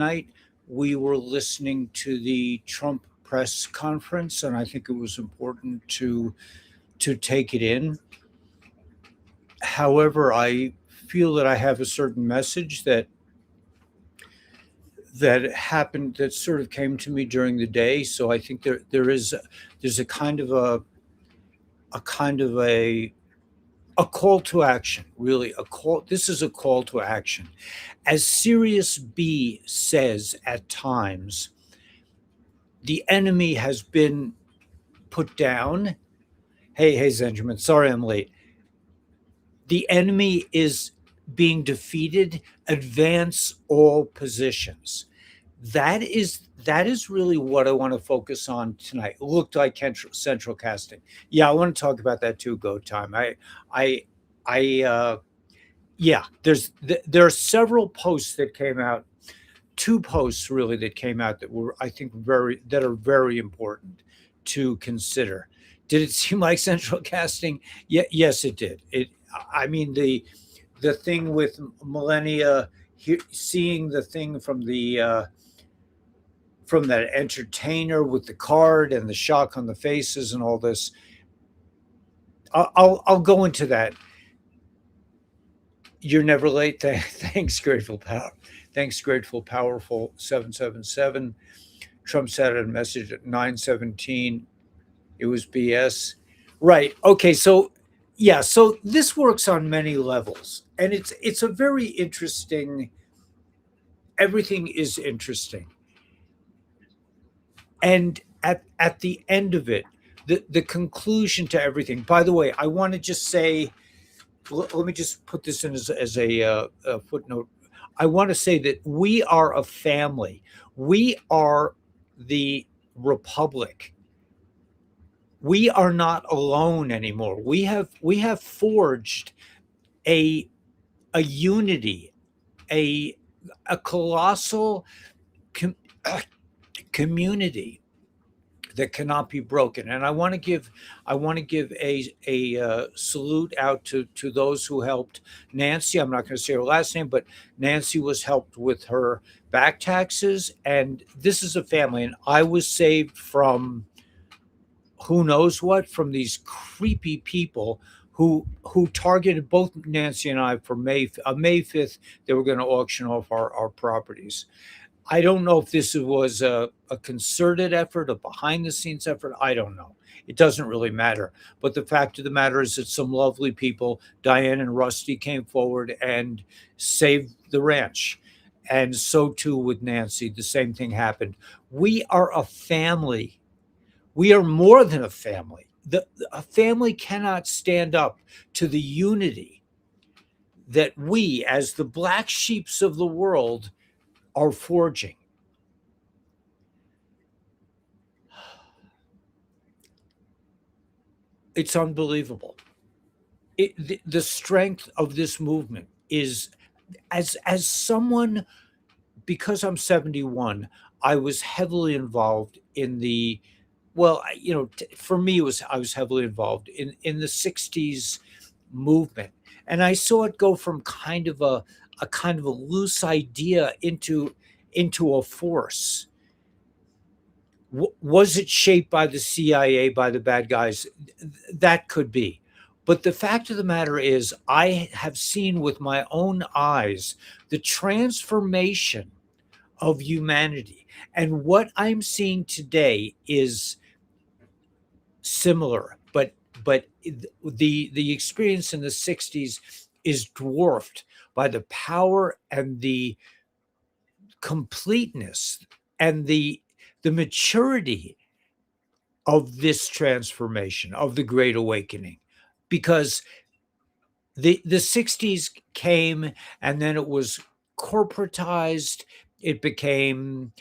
night we were listening to the Trump press conference, and I think it was important to take it in. However, I feel that I have a certain message that happened that sort of came to me during the day. So I think there's a kind of a call to action, really a call. This is a call to action. As Sirius B says at times, the enemy has been put down. Hey, Benjamin, sorry I'm late. The enemy is being defeated. Advance all positions. That is really what I want to focus on tonight. It looked like central casting. Yeah, I want to talk about that too. Go time. I, I. Yeah. There are several posts that came out. Two posts really that came out that were, I think, that are very important to consider. Did it seem like central casting? Yeah, yes, it did. I mean, the thing with millennia, seeing the thing from that entertainer with the card and the shock on the faces and all this. I'll go into that. You're never late. Thanks, Grateful Power. Thanks, Grateful Powerful 777. Trump sent a message at 9:17. It was BS. Right. Okay. So yeah. So this works on many levels, and it's a very interesting. Everything is interesting, and at the end of it, the conclusion to everything. By the way, I want to just say, let me just put this in as a footnote. I want to say that we are a family. We are the republic. We are not alone anymore. We have forged a a unity, a a colossal com- community that cannot be broken. And I want to give a salute out to those who helped Nancy. I'm not going to say her last name, but Nancy was helped with her back taxes, and this is a family. And I was saved from who knows what, from these creepy people who targeted both Nancy and I for May 5th. They were going to auction off our properties. I don't know if this was a concerted effort, a behind the scenes effort. I don't know. It doesn't really matter. But the fact of the matter is that some lovely people, Diane and Rusty, came forward and saved the ranch. And so too with Nancy. The same thing happened. We are a family. We are more than a family. A family cannot stand up to the unity that we, as the black sheeps of the world, are forging. It's unbelievable. The strength of this movement is, as someone, because I'm 71, I was heavily involved in the, well, for me it was, I was heavily involved in the 60s movement, and I saw it go from a kind of a loose idea into a force. Was it shaped by the CIA, by the bad guys? That could be. But the fact of the matter is, I have seen with my own eyes the transformation of humanity. And what I'm seeing today is similar, but the experience in the 60s is dwarfed by the power and the completeness and the maturity of this transformation of the Great Awakening, because the 60s came, and then it was corporatized. It became,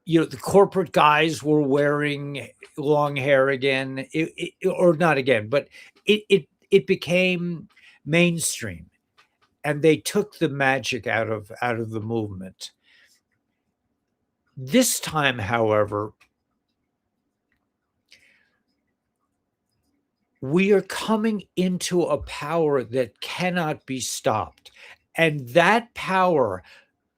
the corporate guys were wearing long hair again, or not again, but it became mainstream, and they took the magic out of the movement. This time, however, we are coming into a power that cannot be stopped. And that power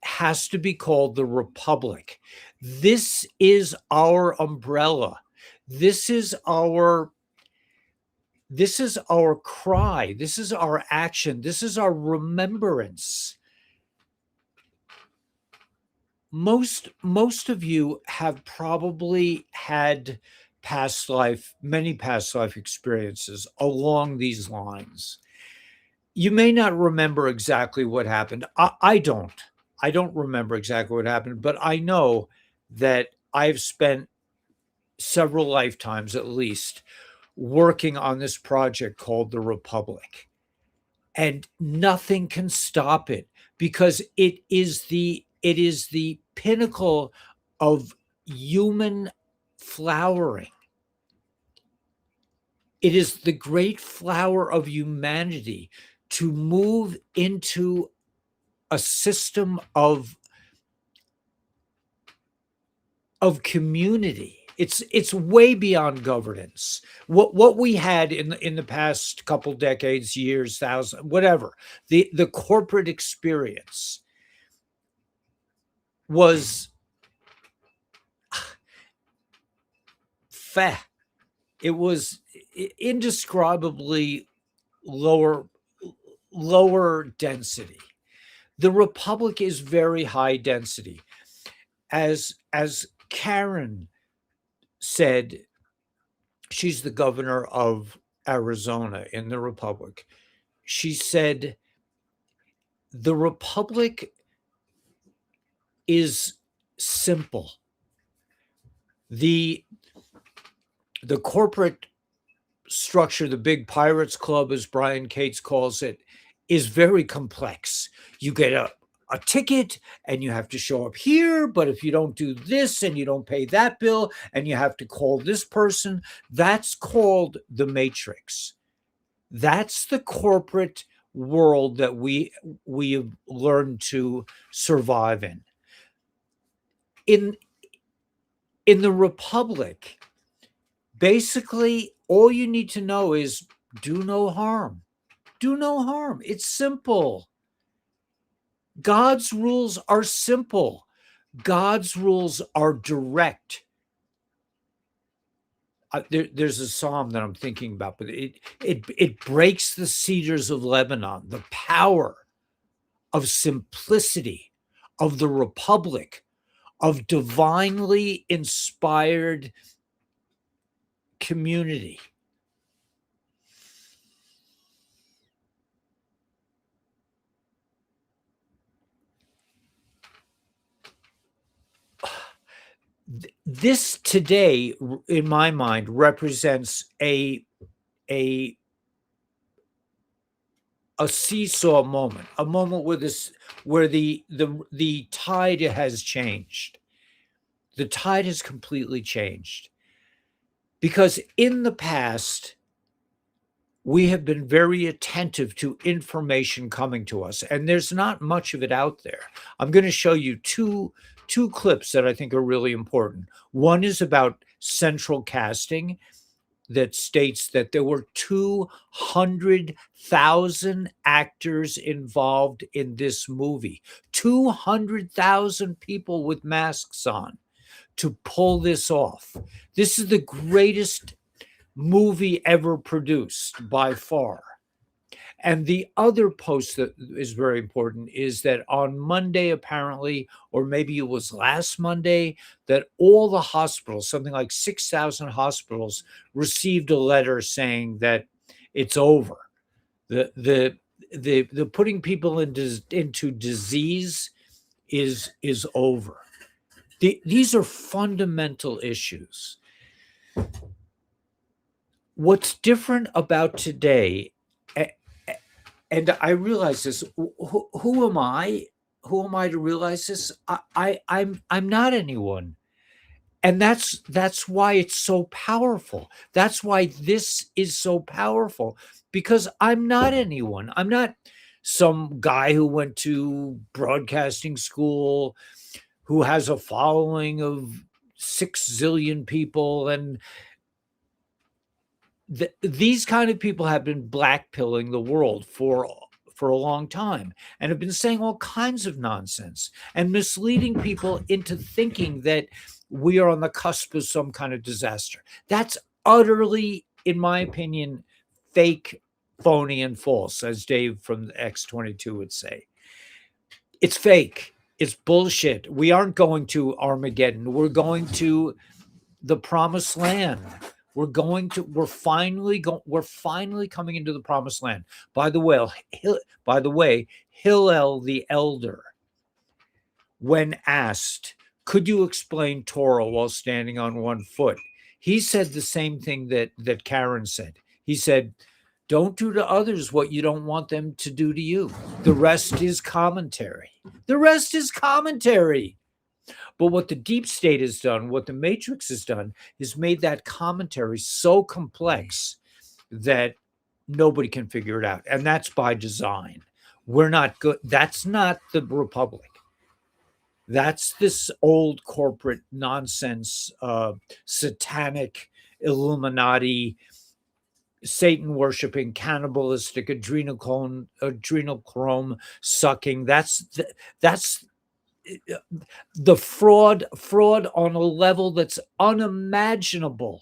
has to be called the Republic. This is our umbrella. This is our cry. This is our action. This is our remembrance. Most of you have probably had many past life experiences along these lines. You may not remember exactly what happened. I don't. I don't remember exactly what happened, but I know that I've spent several lifetimes at least working on this project called the Republic. And nothing can stop it because it is the pinnacle of human flowering. It is the great flower of humanity to move into a system community. It's way beyond governance. What we had in the past couple decades, years, thousand, whatever, the corporate experience was feh. It was indescribably lower density. The Republic is very high density. As Karen said, she's the governor of Arizona in the Republic. She said the Republic is simple. The corporate structure, the big Pirates Club, as Brian Cates calls it, is very complex. You get a ticket and you have to show up here, but if you don't do this and you don't pay that bill and you have to call this person, that's called the Matrix. That's the corporate world that we have learned to survive in. In the Republic, basically all you need to know is do no harm. Do no harm. It's simple. God's rules are simple. God's rules are direct. There's a psalm that I'm thinking about, but it breaks the cedars of Lebanon. The power of simplicity, of the Republic, of divinely inspired community. This today, in my mind, represents a seesaw moment, a moment where the tide has changed. The tide has completely changed because in the past we have been very attentive to information coming to us, and there's not much of it out there. I'm going to show you two clips that I think are really important. One is about central casting that states that there were 200,000 actors involved in this movie. 200,000 people with masks on to pull this off. This is the greatest movie ever produced by far. And the other post that is very important is that on Monday, apparently, or maybe it was last Monday, that all the hospitals, something like 6,000 hospitals, received a letter saying that it's over. The putting people into disease is over. These are fundamental issues. What's different about today, and I realize this. Who am I? Who am I to realize this? I'm not anyone, and that's why it's so powerful. That's why this is so powerful because I'm not anyone. I'm not some guy who went to broadcasting school, who has a following of 6 zillion people, and these kind of people have been blackpilling the world for for a long time and have been saying all kinds of nonsense and misleading people into thinking that we are on the cusp of some kind of disaster. That's utterly, in my opinion, fake, phony, and false, as Dave from X22 would say. It's fake. It's bullshit. We aren't going to Armageddon. We're going to the promised land. We're finally coming into the promised land. By the way, Hillel the elder, when asked, could you explain Torah while standing on one foot? He said the same thing that Karen said. He said, don't do to others what you don't want them to do to you. The rest is commentary. The rest is commentary. But what the deep state has done, what the Matrix has done, is made that commentary so complex that nobody can figure it out. And that's by design. We're not good. That's not the Republic. That's this old corporate nonsense, satanic, Illuminati, Satan worshiping, cannibalistic, adrenochrome sucking. That's the fraud on a level that's unimaginable.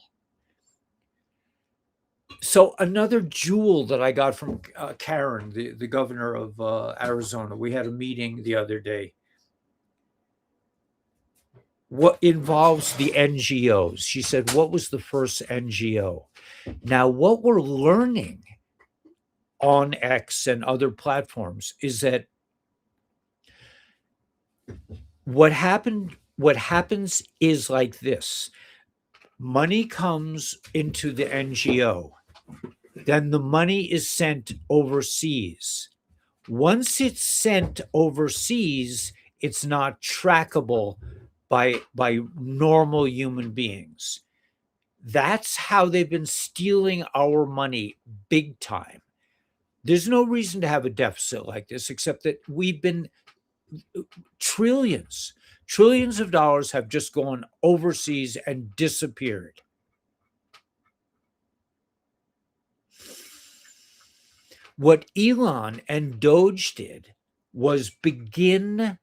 So another jewel that I got from Karen, the governor of Arizona, we had a meeting the other day. What involves the NGOs? She said, what was the first NGO? Now, what we're learning on X and other platforms is that what happens is like this. Money comes into the NGO. Then the money is sent overseas. Once it's sent overseas, it's not trackable by normal human beings. That's how they've been stealing our money big time. There's no reason to have a deficit like this, except that we've been trillions of dollars have just gone overseas and disappeared. What Elon and Doge did was begin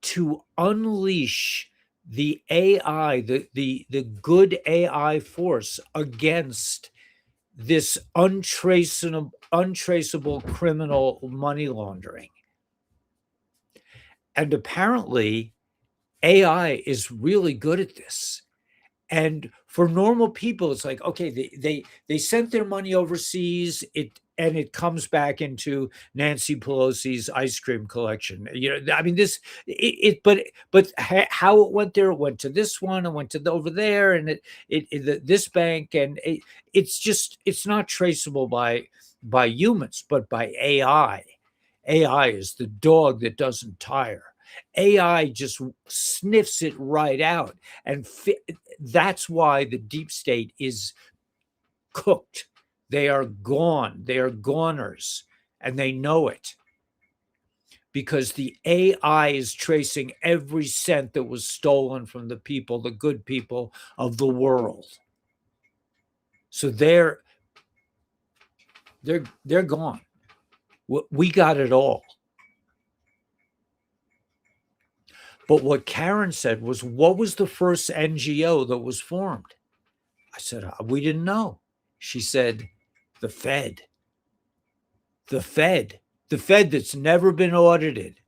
to unleash the AI, the good AI force against this untraceable criminal money laundering. And apparently AI is really good at this. And for normal people, it's like, okay, they sent their money overseas, it comes back into Nancy Pelosi's ice cream collection. I mean, but how it went there, it went to this one, it went to over there, and this bank, and it's not traceable by humans, but by AI. AI is the dog that doesn't tire. AI just sniffs it right out. And that's why the deep state is cooked. They are gone. They are goners. And they know it. Because the AI is tracing every cent that was stolen from the people, the good people of the world. So they're gone. We got it all. But what Karen said was, what was the first NGO that was formed? I said, we didn't know. She said, the Fed. The Fed that's never been audited.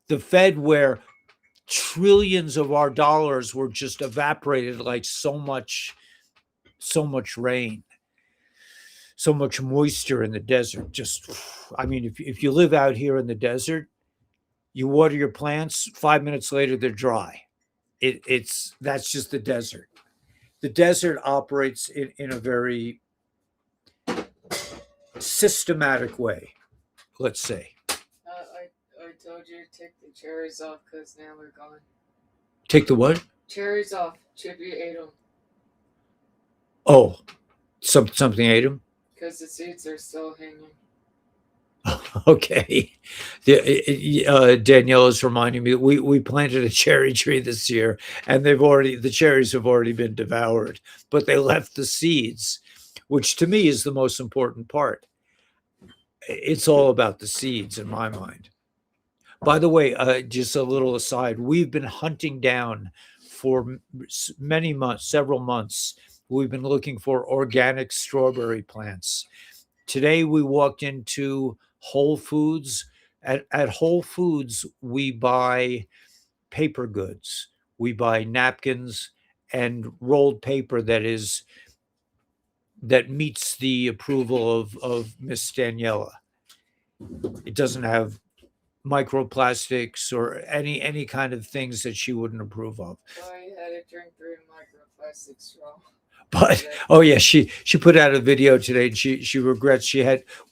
The Fed where trillions of our dollars were just evaporated like so much rain, so much moisture in the desert. Just, I mean, if you live out here in the desert, you water your plants, 5 minutes later, they're dry. That's just the desert. The desert operates in a very systematic way, let's say. I told you to take the cherries off because now we're gone. Take the what? Cherries off. Chippy ate them. Oh, something ate them? Because the seeds are still hanging. Okay. Danielle is reminding me we planted a cherry tree this year, and the cherries have already been devoured, but they left the seeds, which to me is the most important part. It's all about the seeds in my mind. By the way, just a little aside, we've been hunting down for many months, several months. We've been looking for organic strawberry plants. Today we walked into Whole Foods. At Whole Foods, we buy paper goods. We buy napkins and rolled paper that meets the approval of Miss Daniela. It doesn't have microplastics or any kind of things that she wouldn't approve of. Oh, you had to drink through a microplastic straw. But oh yeah, she put out a video today, and she regrets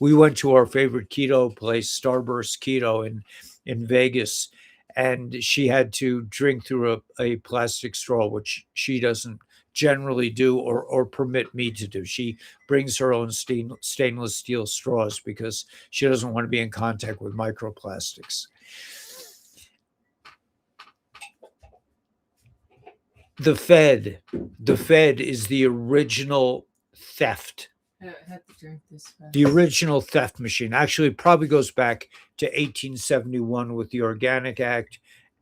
we went to our favorite keto place, Starburst Keto in Vegas, and she had to drink through a plastic straw, which she doesn't generally do or permit me to do. She brings her own stainless steel straws because she doesn't want to be in contact with microplastics. The Fed is the original theft. I had to drink this fast. The original theft machine actually probably goes back to 1871 with the Organic Act.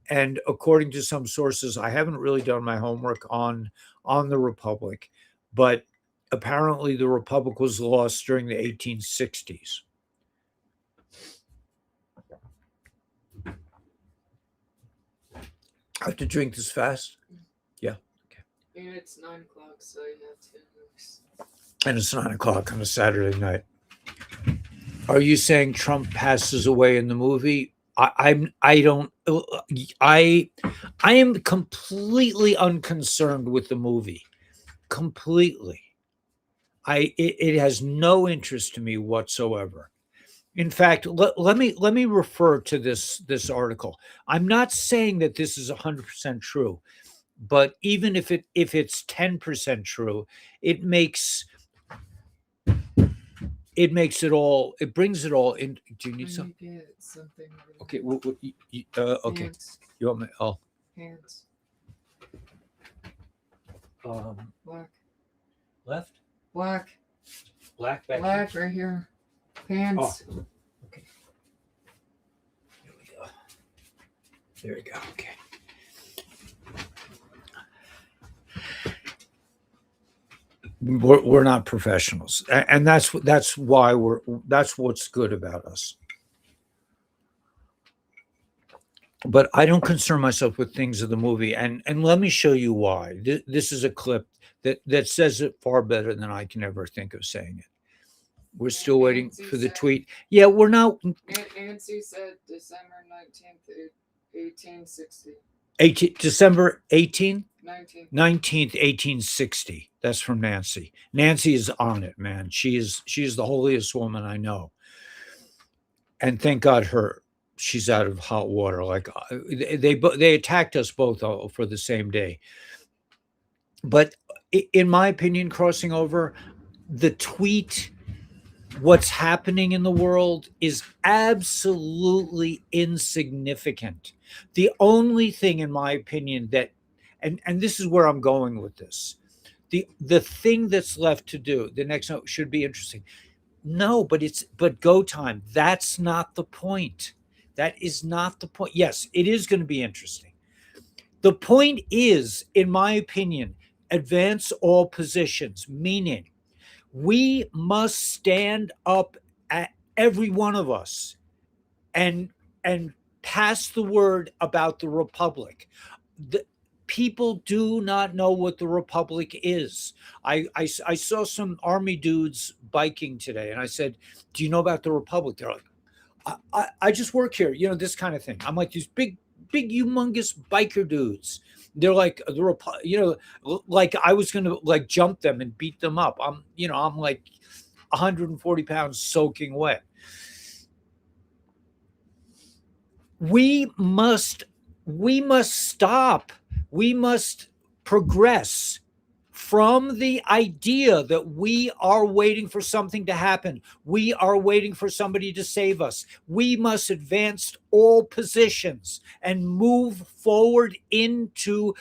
And according to some sources, I haven't really done my homework on the Republic, but apparently the Republic was lost during the 1860s. I have to drink this fast. Yeah. Okay. And it's 9 o'clock, so you have 2 weeks. And it's 9 o'clock on a Saturday night. Are you saying Trump passes away in the movie? I am completely unconcerned with the movie. Completely. It has no interest to me whatsoever. In fact, let me refer to this article. I'm not saying that this is 100% true, but even if it's 10% true, it makes it brings it all in. Do you need When some? you get something. Okay. Okay. Hands. You want me? Oh, Hands. Black. left, Black. black back. Black right here. Pants. Oh. Okay. There we go. There we go. Okay. We're not professionals, and that's why that's what's good about us. But I don't concern myself with things of the movie, and let me show you why. This is a clip that says it far better than I can ever think of saying it. We're still waiting for the tweet. Yeah, we're not. Nancy said December 19th, 1860. December 18th, 19th. 1860. That's from Nancy. Nancy is on it, man. She is the holiest woman I know. And thank God she's out of hot water. Like they attacked us both for the same day. But in my opinion, crossing over, the tweet, what's happening in the world is absolutely insignificant. The only thing, in my opinion, that and this is where I'm going with this. The thing that's left to do, the next note should be interesting. No, but go time. That's not the point. That is not the point. Yes, it is going to be interesting. The point is, in my opinion, advance all positions, meaning we must stand up at every one of us and pass the word about the Republic. The people do not know what the Republic is. I saw some army dudes biking today, and I said, "Do you know about the Republic?" They're like, I just work here, this kind of thing. I'm like, these big, humongous biker dudes. They're like like I was gonna like jump them and beat them up. I'm like 140 pounds soaking wet. We must stop. We must progress from the idea that we are waiting for something to happen. We are waiting for somebody to save us. We must advance all positions and move forward into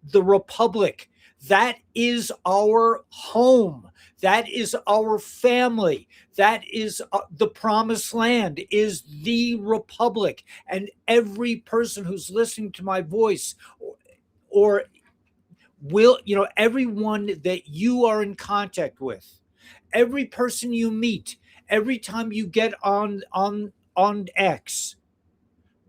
the Republic. That is our home. That is our family. That is the promised land, is the republic. And every person who's listening to my voice, or will, everyone that you are in contact with, every person you meet, every time you get on X,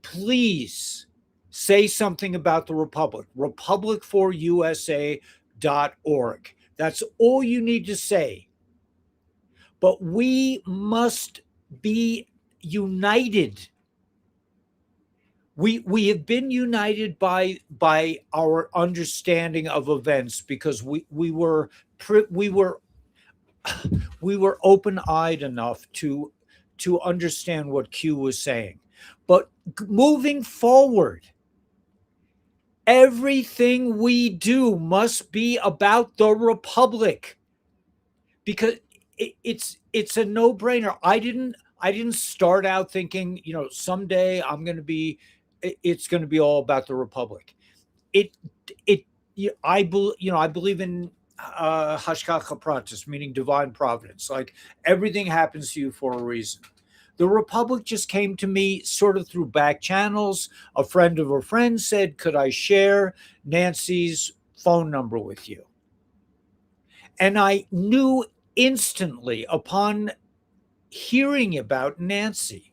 please say something about the Republic. Republic4USA.org. That's all you need to say. But we must be united. We have been united by our understanding of events, because we were we were open-eyed enough to understand what Q was saying. But moving forward, everything we do must be about the republic, because it's a no-brainer. I didn't start out thinking, someday it's going to be all about the republic. It it I believe in hashgacha pratis, meaning divine providence. Like, everything happens to you for a reason. The republic just came to me sort of through back channels. A friend of a friend said, "Could I share Nancy's phone number with you?" And I knew instantly, upon hearing about Nancy,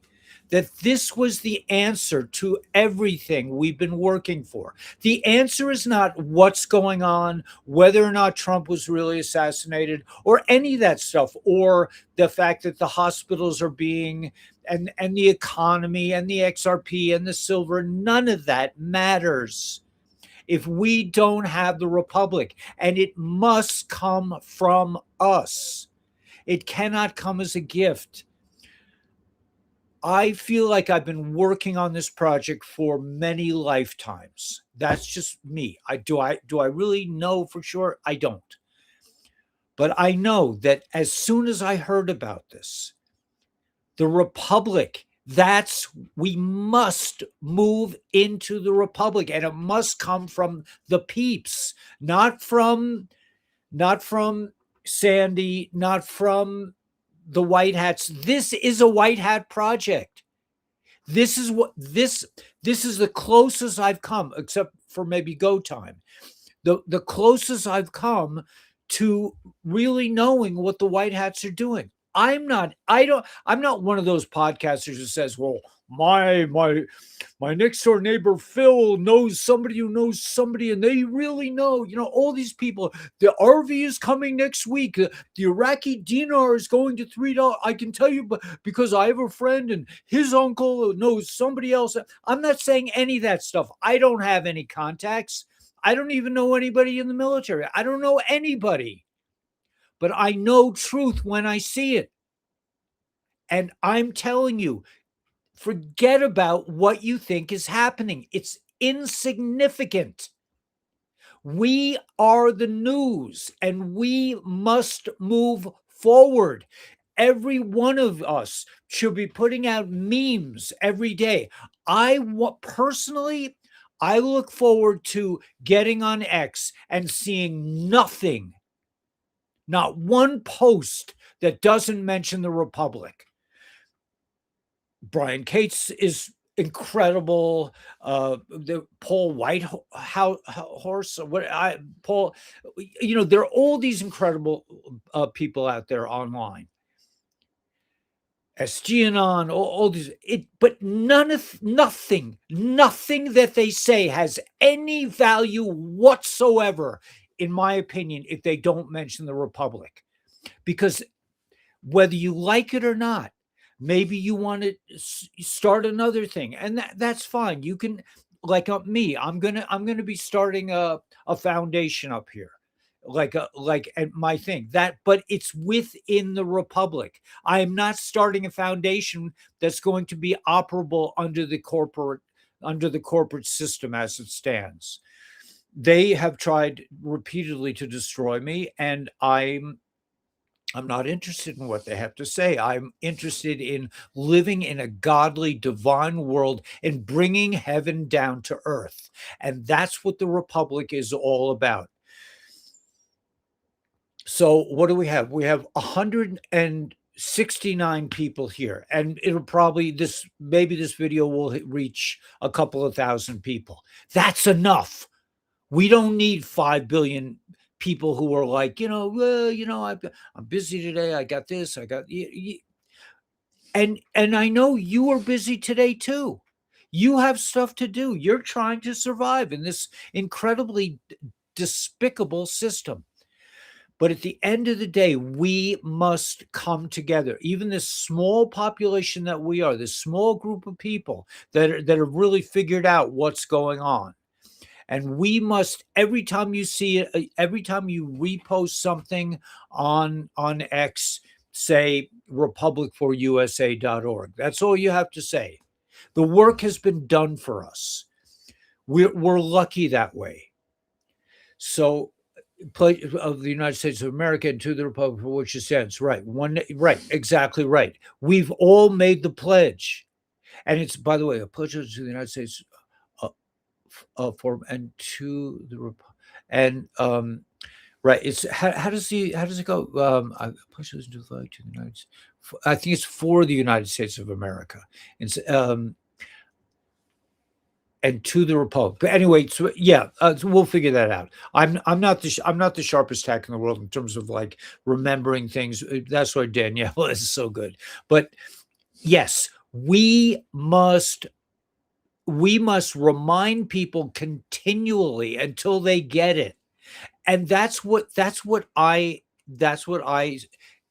that this was the answer to everything we've been working for. The answer is not what's going on, whether or not Trump was really assassinated, or any of that stuff, or the fact that the hospitals are being, and the economy and the XRP and the silver. None of that matters if we don't have the republic, and it must come from us. It cannot come as a gift. I feel like I've been working on this project for many lifetimes. That's just me. I really know for sure? I don't. But I know that as soon as I heard about this, the republic, we must move into the republic, and it must come from the peeps, not from Sandy, not from the white hats. This is a white hat project. This is the closest I've come, except for maybe Go Time. The closest I've come to really knowing what the white hats are doing. I'm not one of those podcasters who says, "Well, my next door neighbor Phil knows somebody who knows somebody, and they really know, all these people. The RV is coming next week. The Iraqi dinar is going to $3. I can tell you, but because I have a friend and his uncle knows somebody else." I'm not saying any of that stuff. I don't have any contacts. I don't even know anybody in the military. I don't know anybody. But I know truth when I see it. And I'm telling you, forget about what you think is happening. It's insignificant. We are the news, and we must move forward. Every one of us should be putting out memes every day. Personally, I look forward to getting on X and seeing nothing, not one post that doesn't mention the republic. Brian Cates is incredible. The Paul Whitehorse, Paul, there are all these incredible people out there online. SGAnon, all these, but nothing that they say has any value whatsoever, in my opinion, if they don't mention the republic. Because whether you like it or not, maybe you want to start another thing, and that's fine. You can, like me, I'm gonna be starting a foundation up here, and my thing that, but it's within the republic. I am not starting a foundation that's going to be operable under the corporate system as it stands. They have tried repeatedly to destroy me, and I'm not interested in what they have to say. I'm interested in living in a godly, divine world and bringing heaven down to earth. And that's what the republic is all about. So what do we have? We have 169 people here, and it'll probably maybe this video will reach a couple of thousand people. That's enough. We don't need 5 billion people who are like, well, I'm busy today. I got this. I got and I know you are busy today too. You have stuff to do. You're trying to survive in this incredibly despicable system. But at the end of the day, we must come together. Even this small population that we are, this small group of people that have really figured out what's going on. And we must, every time you see it, every time you repost something on X, say republicforusa.org. That's all you have to say. The work has been done for us. We're lucky that way. So, of the United States of America and to the republic for which it stands. Right. Right. Exactly right. We've all made the pledge. And it's, by the way, a pledge to the United States for and to the and right. It's how does it go? I pledge to the flag to the United States. I think it's for the United States of America. It's and to the republic. But anyway, so yeah, so we'll figure that out. I'm not the sharpest tack in the world in terms of like remembering things. That's why Danielle is so good. But yes, we must remind people continually until they get it. And that's what I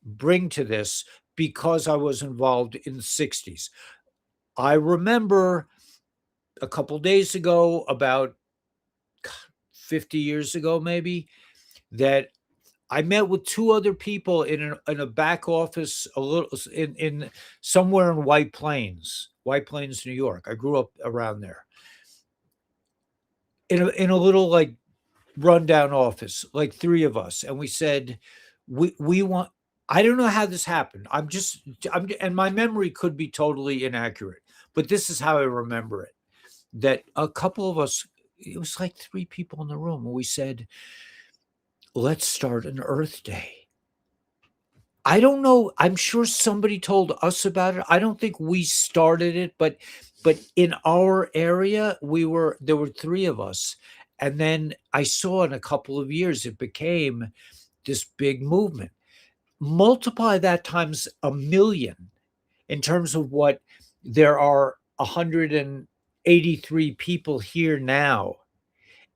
bring to this because I was involved in the 60s. I remember a couple days ago, about 50 years ago, maybe, that I met with two other people in a back office, a little in somewhere in White Plains, New York. I grew up around there. In a little like rundown office, like three of us, and we said, we want. I don't know how this happened. And my memory could be totally inaccurate, but this is how I remember it. That a couple of us, it was like three people in the room, and we said, let's start an Earth Day. I don't know. I'm sure somebody told us about it. I don't think we started it, but in our area, there were three of us. And then I saw in a couple of years it became this big movement. Multiply that times a million in terms of what there are 183 people here now.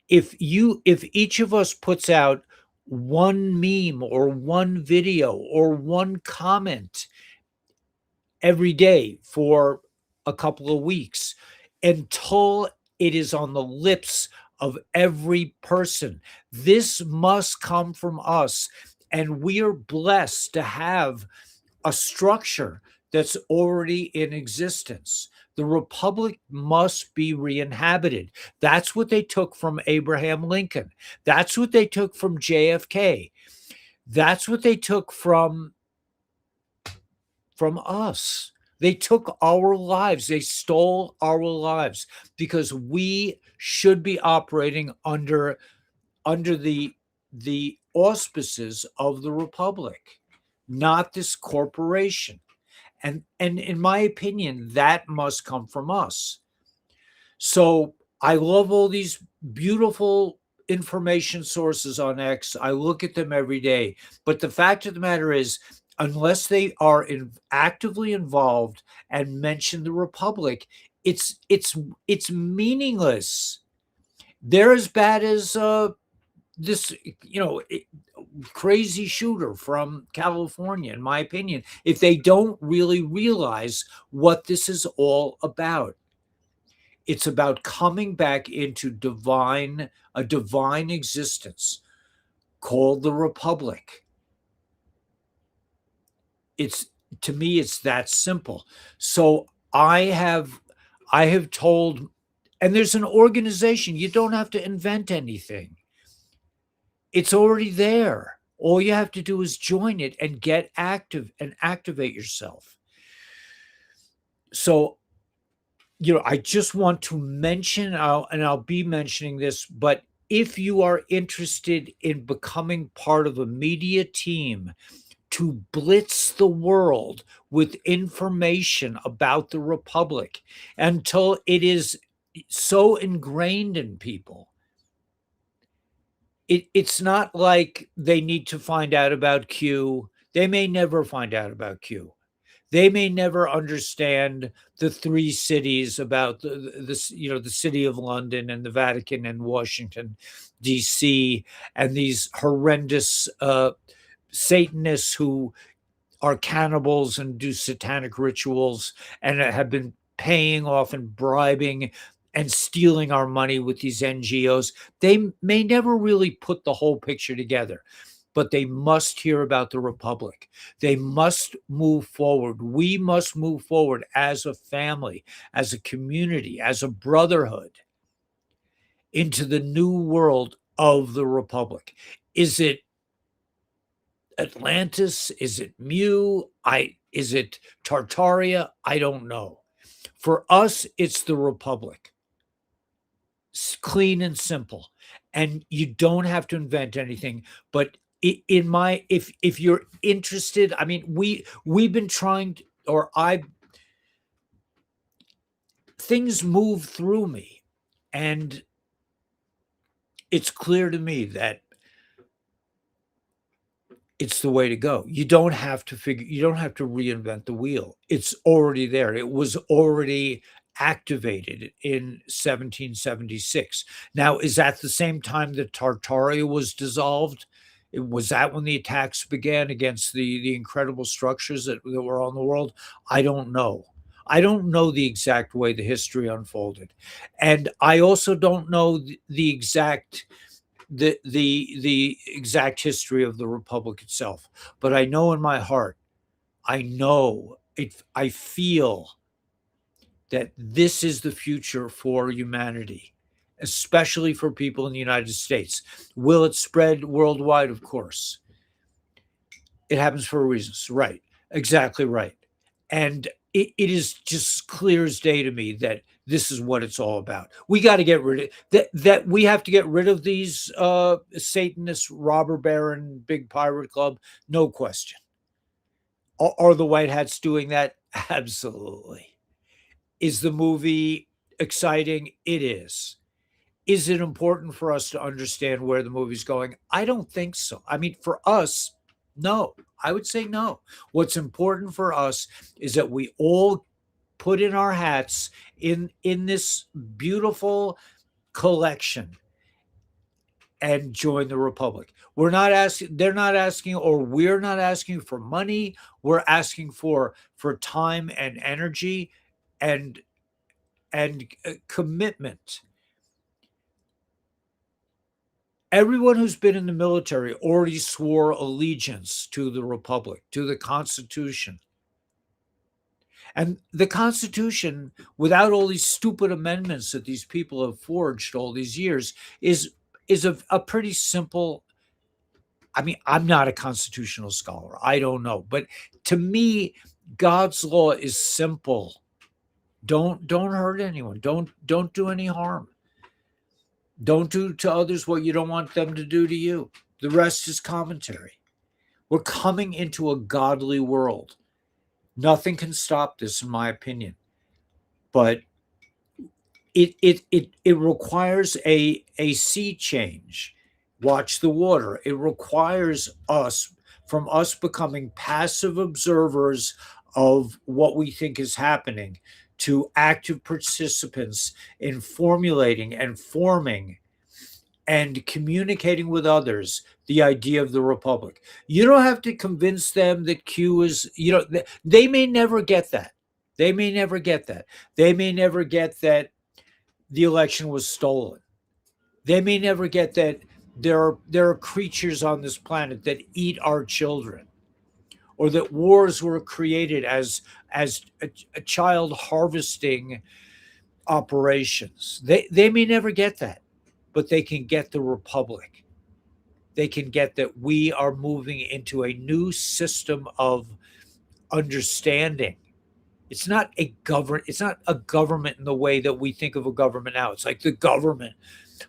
If each of us puts out one meme or one video or one comment every day for a couple of weeks until it is on the lips of every person, this must come from us. And we are blessed to have a structure that's already in existence. The republic must be re-inhabited. That's what they took from Abraham Lincoln. That's what they took from JFK. That's what they took from us. They took our lives. They stole our lives because we should be operating under the auspices of the republic, not this corporation. And in my opinion, that must come from us. So I love all these beautiful information sources on X. I look at them every day. But the fact of the matter is, unless they are actively involved and mention the republic, it's meaningless. They're as bad as this, crazy shooter from California, in my opinion, if they don't really realize what this is all about. It's about coming back into a divine existence called the republic. It's to me, it's that simple. So I have told, and there's an organization. You don't have to invent anything. It's already there. All you have to do is join it and get active and activate yourself. So, I just want to mention, and I'll be mentioning this, but if you are interested in becoming part of a media team to blitz the world with information about the Republic until it is so ingrained in people, it's not like they need to find out about Q. They may never find out about Q. They may never understand the three cities about the city of London and the Vatican and Washington, D.C., and these horrendous Satanists who are cannibals and do satanic rituals and have been paying off and bribing and stealing our money with these NGOs. They may never really put the whole picture together, but they must hear about the Republic. They must move forward. We must move forward as a family, as a community, as a brotherhood into the new world of the Republic. Is it Atlantis? Is it Mu? Is it Tartaria? I don't know. For us, it's the Republic. Clean and simple. And you don't have to invent anything. But in my if you're interested, I mean, we've been trying to, or I things move through me. And it's clear to me that it's the way to go. You don't have to reinvent the wheel. It's already there. It was already activated in 1776. Now, is that the same time that Tartaria was dissolved? Was that when the attacks began against the incredible structures that were on the world? I don't know. I don't know the exact way the history unfolded. And I also don't know the exact the exact history of the republic itself, but I know in my heart, I know it, I feel that this is the future for humanity, especially for people in the United States. Will it spread worldwide? Of course. It happens for a reason. Right. Exactly right. And it is just clear as day to me that this is what it's all about. We got to get rid of that. We have to get rid of these Satanist robber baron big pirate club. No question. Are the white hats doing that? Absolutely. Is the movie exciting? It is. Is it important for us to understand where the movie's going? I don't think so. I mean, for us, no. I would say no. What's important for us is that we all put in our hats in this beautiful collection and join the republic. We're not asking, they're not asking, or we're not asking for money. We're asking for time and energy and commitment. Everyone who's been in the military already swore allegiance to the republic, to the Constitution. And the Constitution, without all these stupid amendments that these people have forged all these years, is a pretty simple. I mean, I'm not a constitutional scholar. I don't know. But to me, God's law is simple. Don't hurt anyone. Don't do any harm. Don't do to others what you don't want them to do to you. The rest is commentary. We're coming into a godly world. Nothing can stop this, in my opinion. But it requires a sea change. Watch the water. It requires us becoming passive observers of what we think is happening to active participants in formulating and forming and communicating with others the idea of the republic. You don't have to convince them that Q is, they may never get that. They may never get that. They may never get that the election was stolen. They may never get that there are creatures on this planet that eat our children, or that wars were created as a child harvesting operations. They may never get that, but they can get the republic. They can get that we are moving into a new system of understanding. It's not a government in the way that we think of a government now. It's like the government.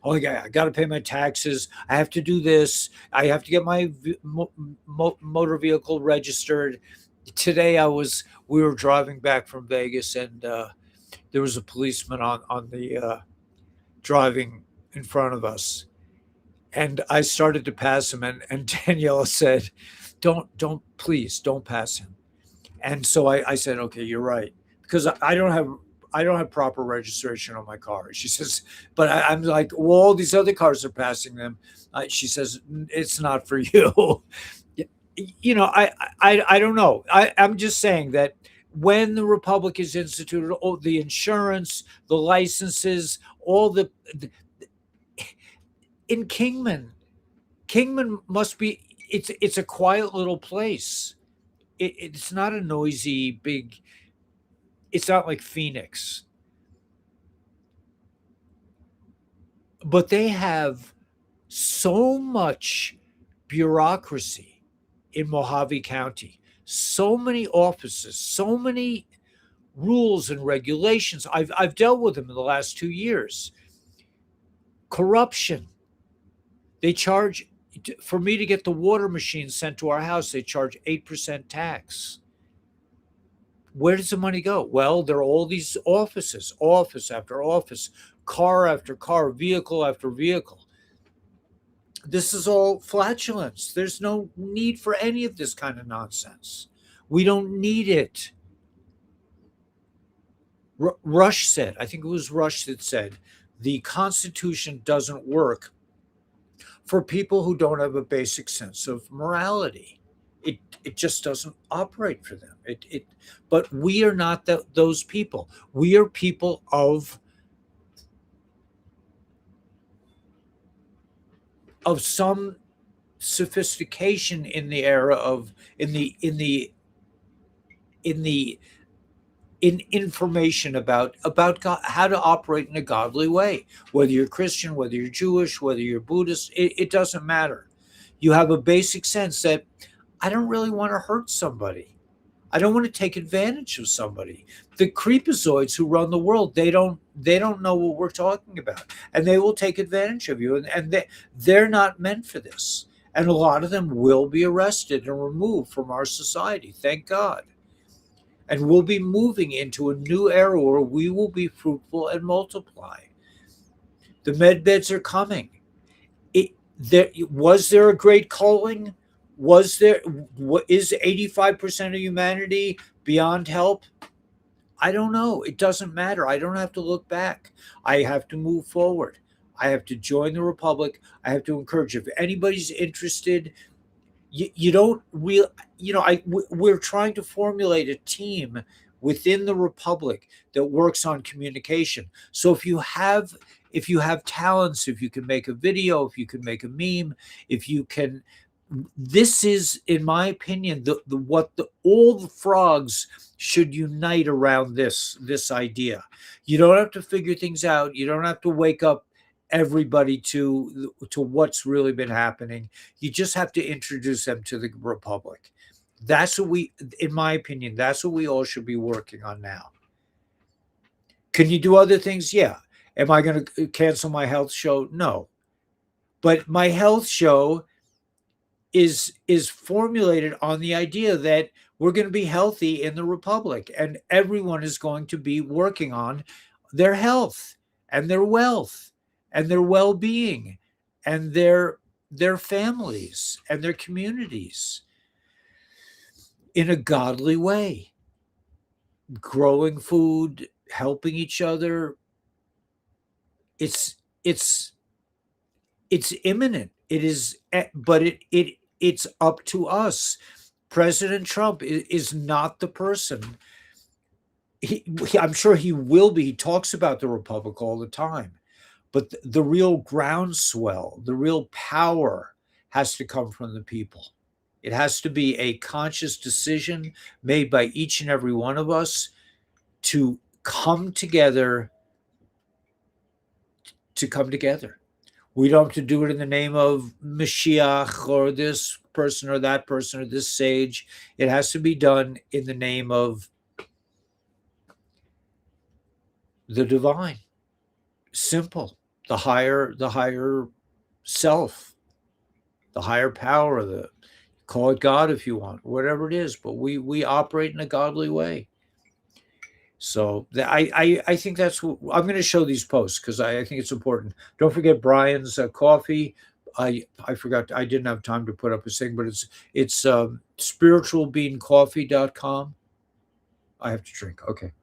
Oh yeah, I got to pay my taxes. I have to do this. I have to get my motor vehicle registered. Today we were driving back from Vegas, and there was a policeman on the driving in front of us, and I started to pass him, and Daniela said, don't, please don't pass him." And so I said, "Okay, you're right," because I don't have proper registration on my car. She says, but I'm like, well, all these other cars are passing them. She says, it's not for you. You know, I don't know. I'm just saying that when the republic is instituted, all the insurance, the licenses, all the in Kingman must be. It's a quiet little place. It's not a noisy big. It's not like Phoenix, but they have so much bureaucracy in Mojave County, so many offices, so many rules and regulations. I've dealt with them in the last 2 years. Corruption. They charge for me to get the water machine sent to our house. They charge 8% tax. Where does the money go? Well, there are all these offices, office after office, car after car, vehicle after vehicle. This is all flatulence. There's no need for any of this kind of nonsense. We don't need it. Rush said, I think it was Rush that said, the Constitution doesn't work for people who don't have a basic sense of morality. It just doesn't operate for them. But we are not those people. We are people of some sophistication in the era of in the in information about God, how to operate in a godly way. Whether you're Christian, whether you're Jewish, whether you're Buddhist, it doesn't matter. You have a basic sense that I don't really want to hurt somebody. I don't want to take advantage of somebody. The creepazoids who run the world, they don't know what we're talking about, and they will take advantage of you. And they're not meant for this. And a lot of them will be arrested and removed from our society. Thank God. And we'll be moving into a new era where we will be fruitful and multiply. The med beds are coming. Was there a great culling? Was there? What is 85% of humanity beyond help? I don't know. It doesn't matter. I don't have to look back. I have to move forward. I have to join the republic. I have to encourage. If anybody's interested, you don't real we're trying to formulate a team within the republic that works on communication. So if you have talents, if you can make a video, if you can make a meme, if you can, this is, in my opinion, the what the all the frogs should unite around this idea. You don't have to figure things out. You don't have to wake up everybody to what's really been happening. You just have to introduce them to the republic. That's what we, in my opinion, that's what we all should be working on now. Can you do other things? Yeah. Am I going to cancel my health show? No. But my health show is formulated on the idea that we're going to be healthy in the republic, and everyone is going to be working on their health and their wealth and their well-being and their families and their communities in a godly way, growing food, helping each other. It's it's imminent. It is, but it's up to us. President Trump is not the person. I'm sure he will be. He talks about the republic all the time, but the real groundswell, the real power, has to come from the people. It has to be a conscious decision made by each and every one of us to come together. To come together. We don't have to do it in the name of Mashiach or this person or that person or this sage. It has to be done in the name of the divine. Simple. the higher self, the higher power, the call it God if you want, whatever it is, but we operate in a godly way. So I think that's what I'm going to show these posts because I think it's important. Don't forget Brian's coffee. I forgot I didn't have time to put up his thing, but it's spiritualbeancoffee.com. I have to drink. Okay.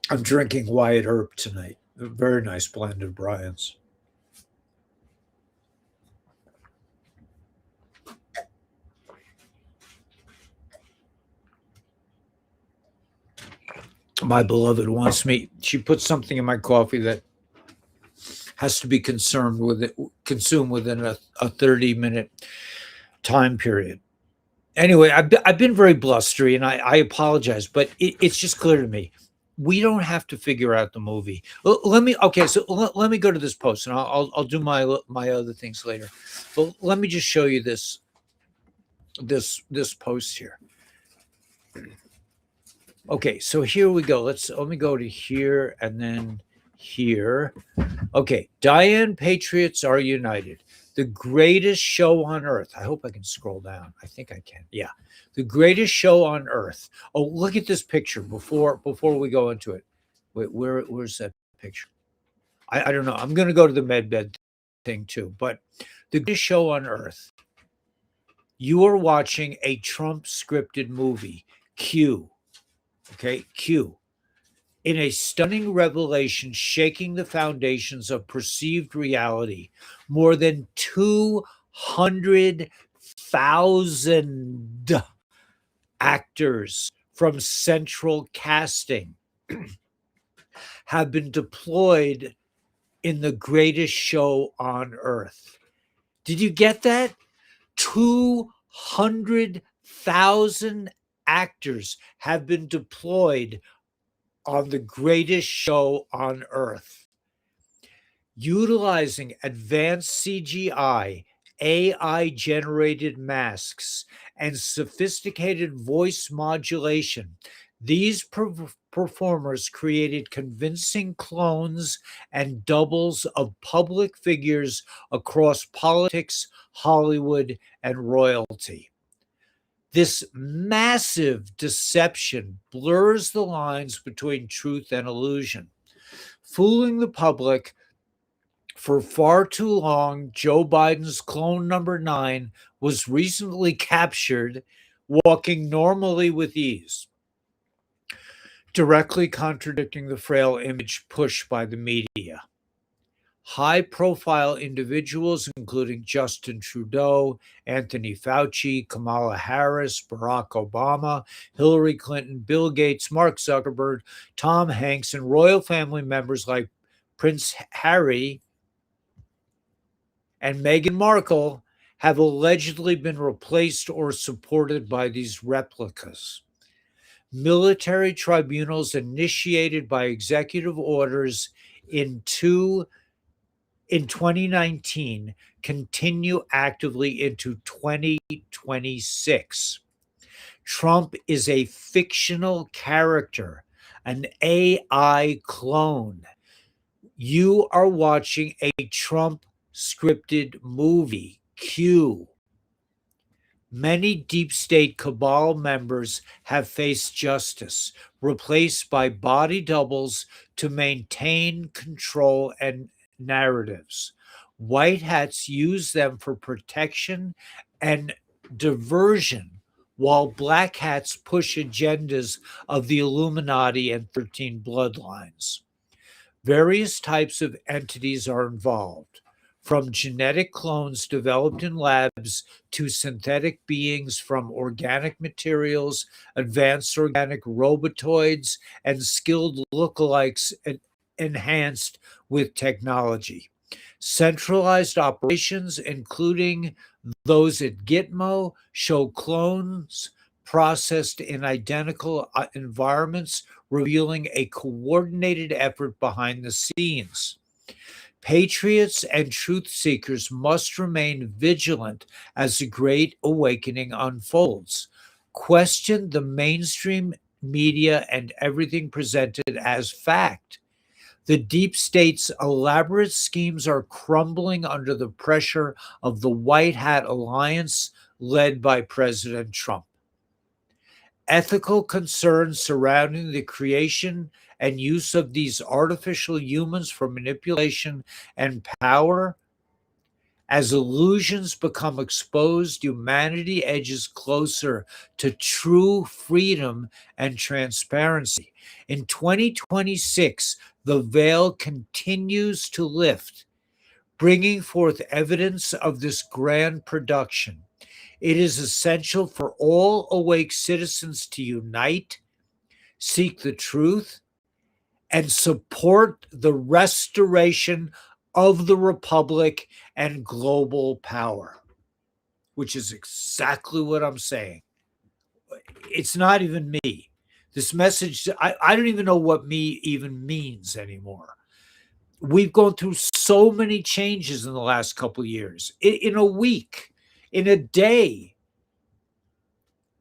I'm drinking Wyatt Earp tonight. A very nice blend of Brian's. My beloved wants me. She puts something in my coffee that has to be consumed within a 30-minute time period. Anyway, I've been very blustery, and I apologize, but it's just clear to me we don't have to figure out the movie. Let me okay, so let me go to this post, and I'll do my other things later. But let me just show you this post here. Okay, so here we go. Let me go to here and then here. Okay, Diane Patriots are united. The greatest show on earth. I hope I can scroll down. I think I can. Yeah. The greatest show on earth. Oh, look at this picture before we go into it. Wait, where's that picture? I don't know. I'm gonna go to the medbed thing too, but the greatest show on earth. You are watching a Trump scripted movie. Q. Okay, Q. In a stunning revelation shaking the foundations of perceived reality, more than 200,000 actors from central casting have been deployed in the greatest show on earth. Did you get that? 200,000 actors have been deployed on the greatest show on earth, utilizing advanced CGI, AI generated masks, and sophisticated voice modulation. These performers created convincing clones and doubles of public figures across politics, Hollywood, and royalty. This massive deception blurs the lines between truth and illusion. Fooling the public for far too long, Joe Biden's clone number 9 was recently captured walking normally with ease, directly contradicting the frail image pushed by the media. High profile individuals, including Justin Trudeau, Anthony Fauci, Kamala Harris, Barack Obama, Hillary Clinton, Bill Gates, Mark Zuckerberg, Tom Hanks, and royal family members like Prince Harry and Meghan Markle have allegedly been replaced or supported by these replicas. Military tribunals initiated by executive orders in 2019 continue actively into 2026. Trump is a fictional character, an AI clone. You are watching a Trump scripted movie, Q. Many deep state cabal members have faced justice, replaced by body doubles to maintain control and narratives. White hats use them for protection and diversion, while black hats push agendas of the Illuminati and 13 bloodlines. Various types of entities are involved, from genetic clones developed in labs to synthetic beings from organic materials, advanced organic robotoids, and skilled lookalikes enhanced with technology. Centralized operations, including those at Gitmo, show clones processed in identical environments, revealing a coordinated effort behind the scenes. Patriots and truth seekers must remain vigilant as the Great Awakening unfolds. Question the mainstream media and everything presented as fact. The deep state's elaborate schemes are crumbling under the pressure of the White Hat Alliance led by President Trump. Ethical concerns surrounding the creation and use of these artificial humans for manipulation and power. As illusions become exposed, humanity edges closer to true freedom and transparency. In 2026, the veil continues to lift, bringing forth evidence of this grand production. It is essential for all awake citizens to unite, seek the truth, and support the restoration of the republic and global power, which is exactly what I'm saying. It's not even me. This message, I don't even know what me even means anymore. We've gone through so many changes in the last couple of years. In a week, in a day,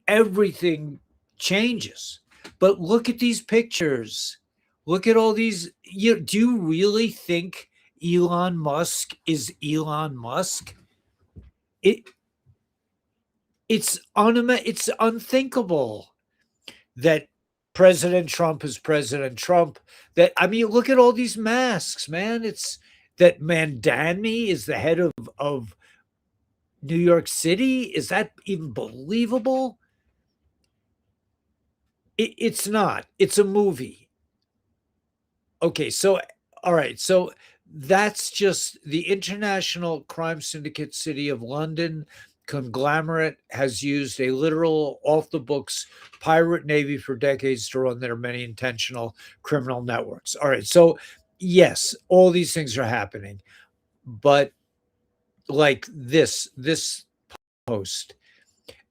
everything changes. But look at these pictures. Look at all these. Do you really think Elon Musk is Elon Musk? It it's it's unthinkable that President Trump is President Trump. That I mean, look at all these masks, man. It's that Mandani is the head of New York City. Is that even believable? It's not. It's a movie. Okay, so all right, so that's just the international crime syndicate City of London conglomerate has used a literal off the books pirate navy for decades to run their many intentional criminal networks. All right, so yes, all these things are happening, but like this post,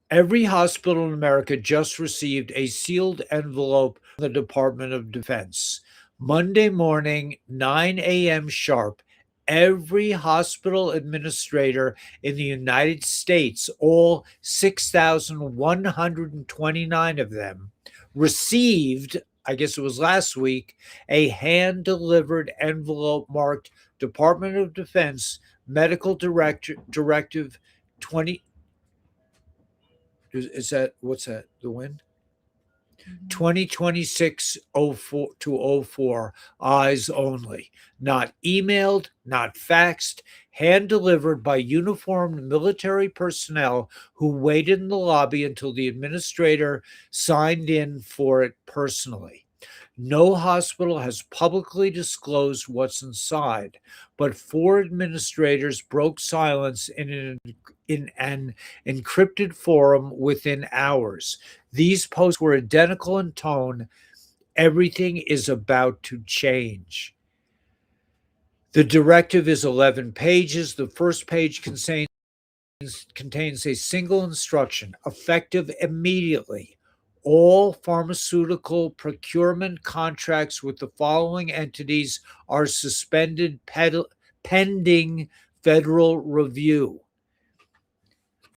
every hospital in America just received a sealed envelope from the Department of Defense. Monday morning, 9 a.m. sharp, every hospital administrator in the United States, all 6,129 of them, received, I guess it was last week, a hand delivered envelope marked Department of Defense Medical Directive 20. Is that what's that? The wind? 2026-04 eyes only, not emailed, not faxed, hand delivered by uniformed military personnel who waited in the lobby until the administrator signed in for it personally. No hospital has publicly disclosed what's inside, but 4 administrators broke silence in an encrypted forum within hours. These posts were identical in tone. Everything is about to change. The directive is 11 pages. The first page contains a single instruction, effective immediately. All pharmaceutical procurement contracts with the following entities are suspended pending federal review: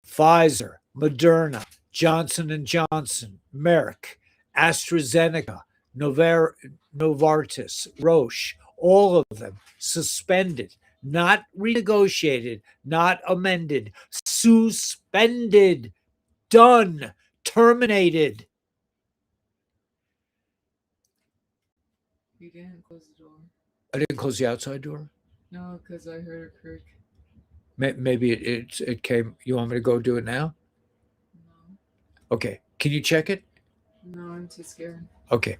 Pfizer, Moderna, Johnson & Johnson, Merck, AstraZeneca, Novartis, Roche, all of them suspended, not renegotiated, not amended, suspended, done, terminated. You didn't close the door. I didn't close the outside door. No, because I heard a creak. Maybe it came. You want me to go do it now? No. Okay. Can you check it? No, I'm too scared. Okay.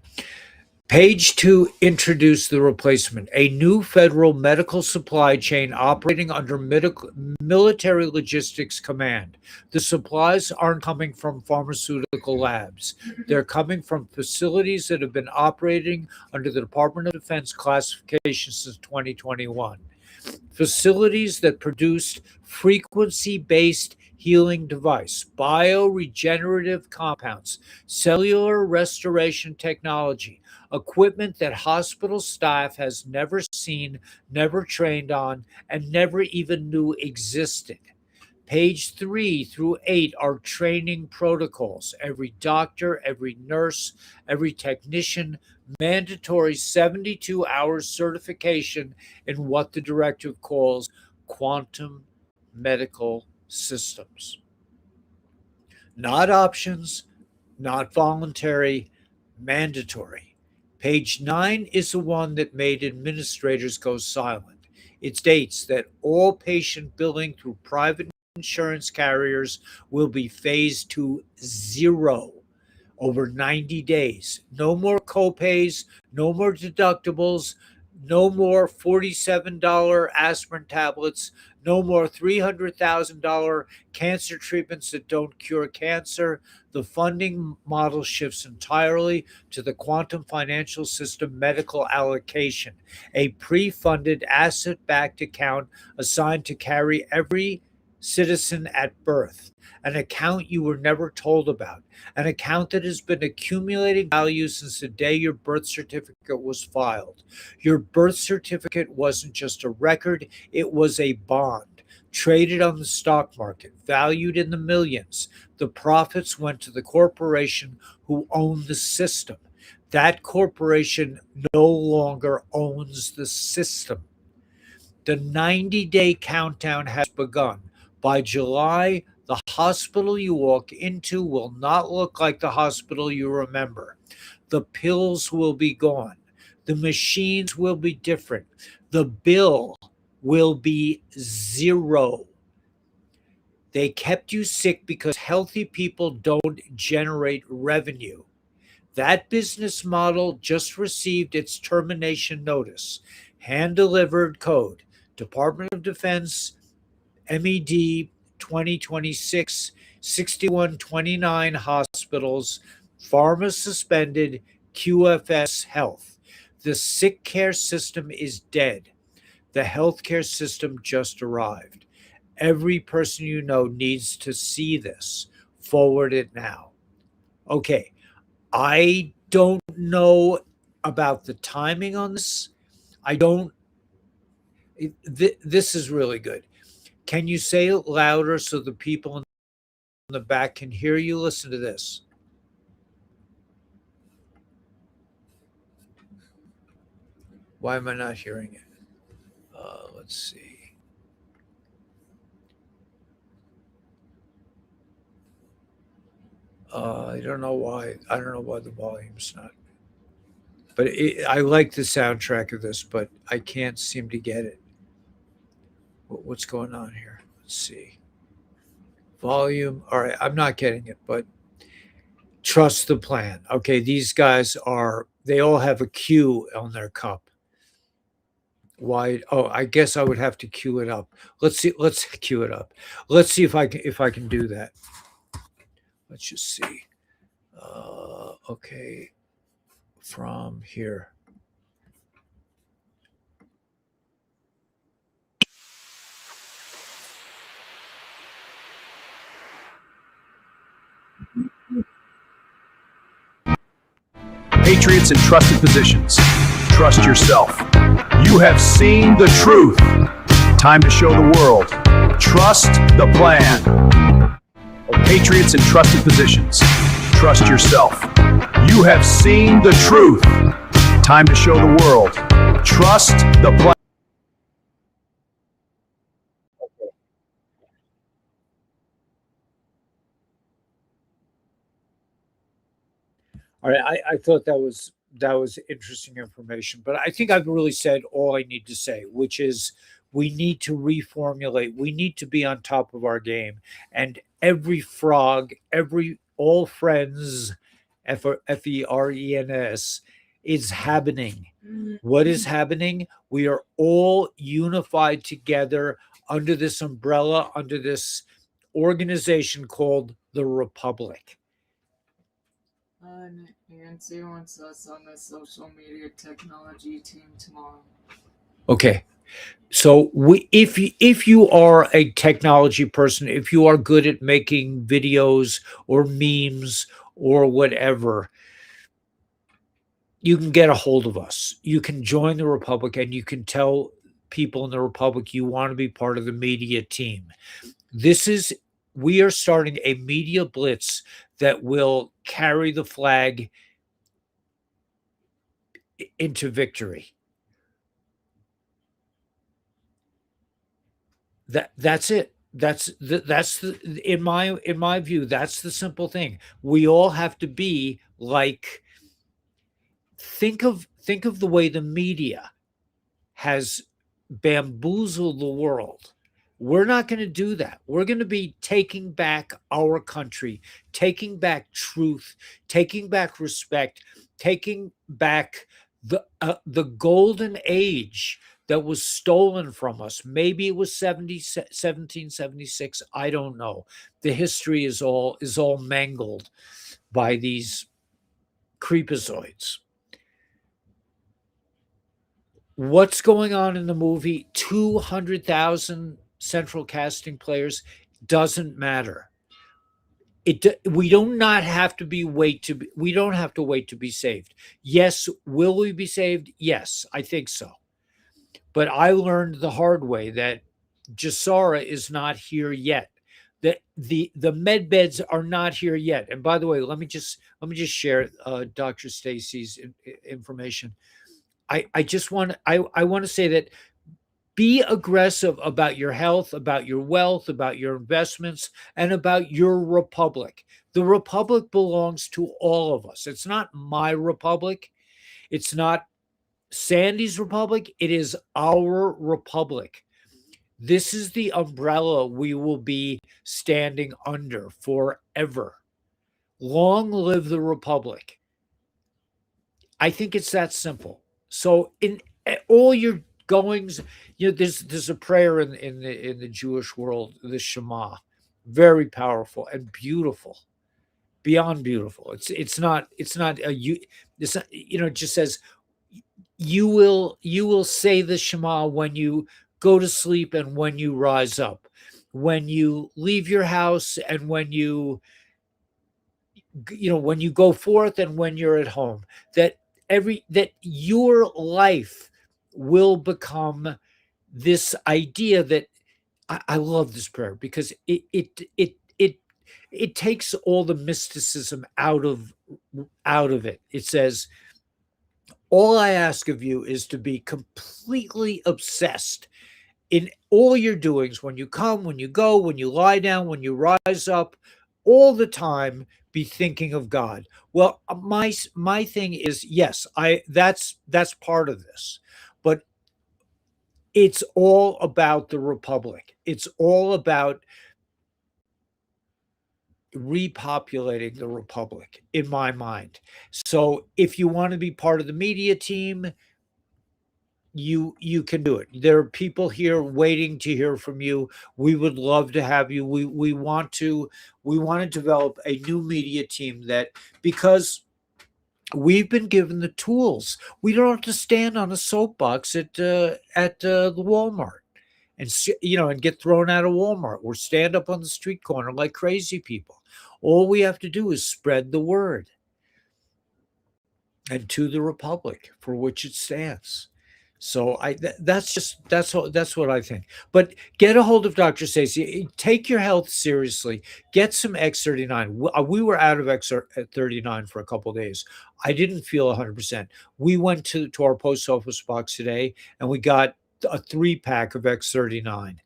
Page 2 introduced the replacement, a new federal medical supply chain operating under military logistics command. The supplies aren't coming from pharmaceutical labs. They're coming from facilities that have been operating under the Department of Defense classification since 2021. facilities that produced frequency-based healing device, bioregenerative compounds, cellular restoration technology, equipment that hospital staff has never seen, never trained on, and never even knew existed. Page 3 through 8 are training protocols. Every doctor, every nurse, every technician, mandatory 72 hours certification in what the directive calls quantum medical systems. Not options, not voluntary, mandatory. Page 9 is the one that made administrators go silent. It states that all patient billing through private insurance carriers will be phased to zero over 90 days. No more copays, no more deductibles, no more $47 aspirin tablets, no more $300,000 cancer treatments that don't cure cancer. The funding model shifts entirely to the quantum financial system medical allocation, a pre funded asset backed account assigned to carry every citizen at birth, an account you were never told about, an account that has been accumulating value since the day your birth certificate was filed. Your birth certificate wasn't just a record, it was a bond, traded on the stock market, valued in the millions. The profits went to the corporation who owned the system. That corporation no longer owns the system. The 90-day countdown has begun. By July, the hospital you walk into will not look like the hospital you remember. The pills will be gone. The machines will be different. The bill will be zero. They kept you sick because healthy people don't generate revenue. That business model just received its termination notice. Hand delivered code. Department of Defense MED 2026 6129 hospitals, pharma suspended, QFS health. The sick care system is dead. The healthcare system just arrived. Every person you know needs to see this. Forward it now. Okay, I don't know about the timing on this. I don't. This is really good. Can you say it louder so the people in the back can hear you? Listen to this. Why am I not hearing it? Let's see. I don't know why. I don't know why the volume's not. But I like the soundtrack of this, but I can't seem to get it. What's going on here? Let's see. Volume. All right, I'm not getting it, but trust the plan. Okay, these guys are. They all have a Q on their cup. Why? Oh, I guess I would have to queue it up. Let's see. Let's queue it up. Let's see if I can do that. Let's just see. Okay, from here. Patriots in trusted positions. Trust yourself. You have seen the truth. Time to show the world. Trust the plan. Patriots in trusted positions. Trust yourself. You have seen the truth. Time to show the world. Trust the plan. All right, I thought that was interesting information, but I think I've really said all I need to say, which is we need to reformulate. We need to be on top of our game, and every frog, every all friends, FERENS, is happening. What is happening? We are all unified together under this umbrella, under this organization called the Republic. Nancy wants us on the social media technology team tomorrow. Okay. So if you are a technology person, if you are good at making videos or memes or whatever, you can get a hold of us. You can join the Republic and you can tell people in the Republic you want to be part of the media team. This is We are starting a media blitz that will carry the flag into victory. That's it. That's the in my view, that's the simple thing. We all have to be like, think of the way the media has bamboozled the world. We're not going to do that. We're going to be taking back our country, taking back truth, taking back respect, taking back the golden age that was stolen from us. Maybe it was 1776. I don't know. The history is all mangled by these creepazoids. What's going on in the movie? 200,000 central casting players doesn't matter. We do not have to we don't have to wait to be saved. Yes, will we be saved? Yes, I think so. But I learned the hard way that Jasara is not here yet. That the med beds are not here yet. And by the way, let me just share Dr. Stacy's information. I just I want to say that be aggressive about your health, about your wealth, about your investments, and about your republic. The republic belongs to all of us. It's not my republic. It's not Sandy's republic. It is our republic. This is the umbrella we will be standing under forever. Long live the republic. I think it's that simple. So in all your goings, there's a prayer in the Jewish world, the Shema, very powerful and beautiful, beyond beautiful. It's not a you. It's not, it just says you will say the Shema when you go to sleep and when you rise up, when you leave your house and when you go forth and when you're at home, that your life will become this idea that I love this prayer because it takes all the mysticism out of it. It says, all I ask of you is to be completely obsessed in all your doings, when you come, when you go, when you lie down, when you rise up, all the time be thinking of God. Well, my thing is, yes, that's part of this. But it's all about the republic. It's all about repopulating the republic in my mind. So if you want to be part of the media team, you can do it. There are people here waiting to hear from you. We would love to have you. We want to develop a new media team that, because we've been given the tools. We don't have to stand on a soapbox at the Walmart and get thrown out of Walmart or stand up on the street corner like crazy people. All we have to do is spread the word and to the republic for which it stands. So that's what I think. But get a hold of Dr. Stacey. Take your health seriously. Get some X39. We were out of X39 for a couple of days. I didn't feel 100%. We went to our post office box today and we got a 3-pack of X39.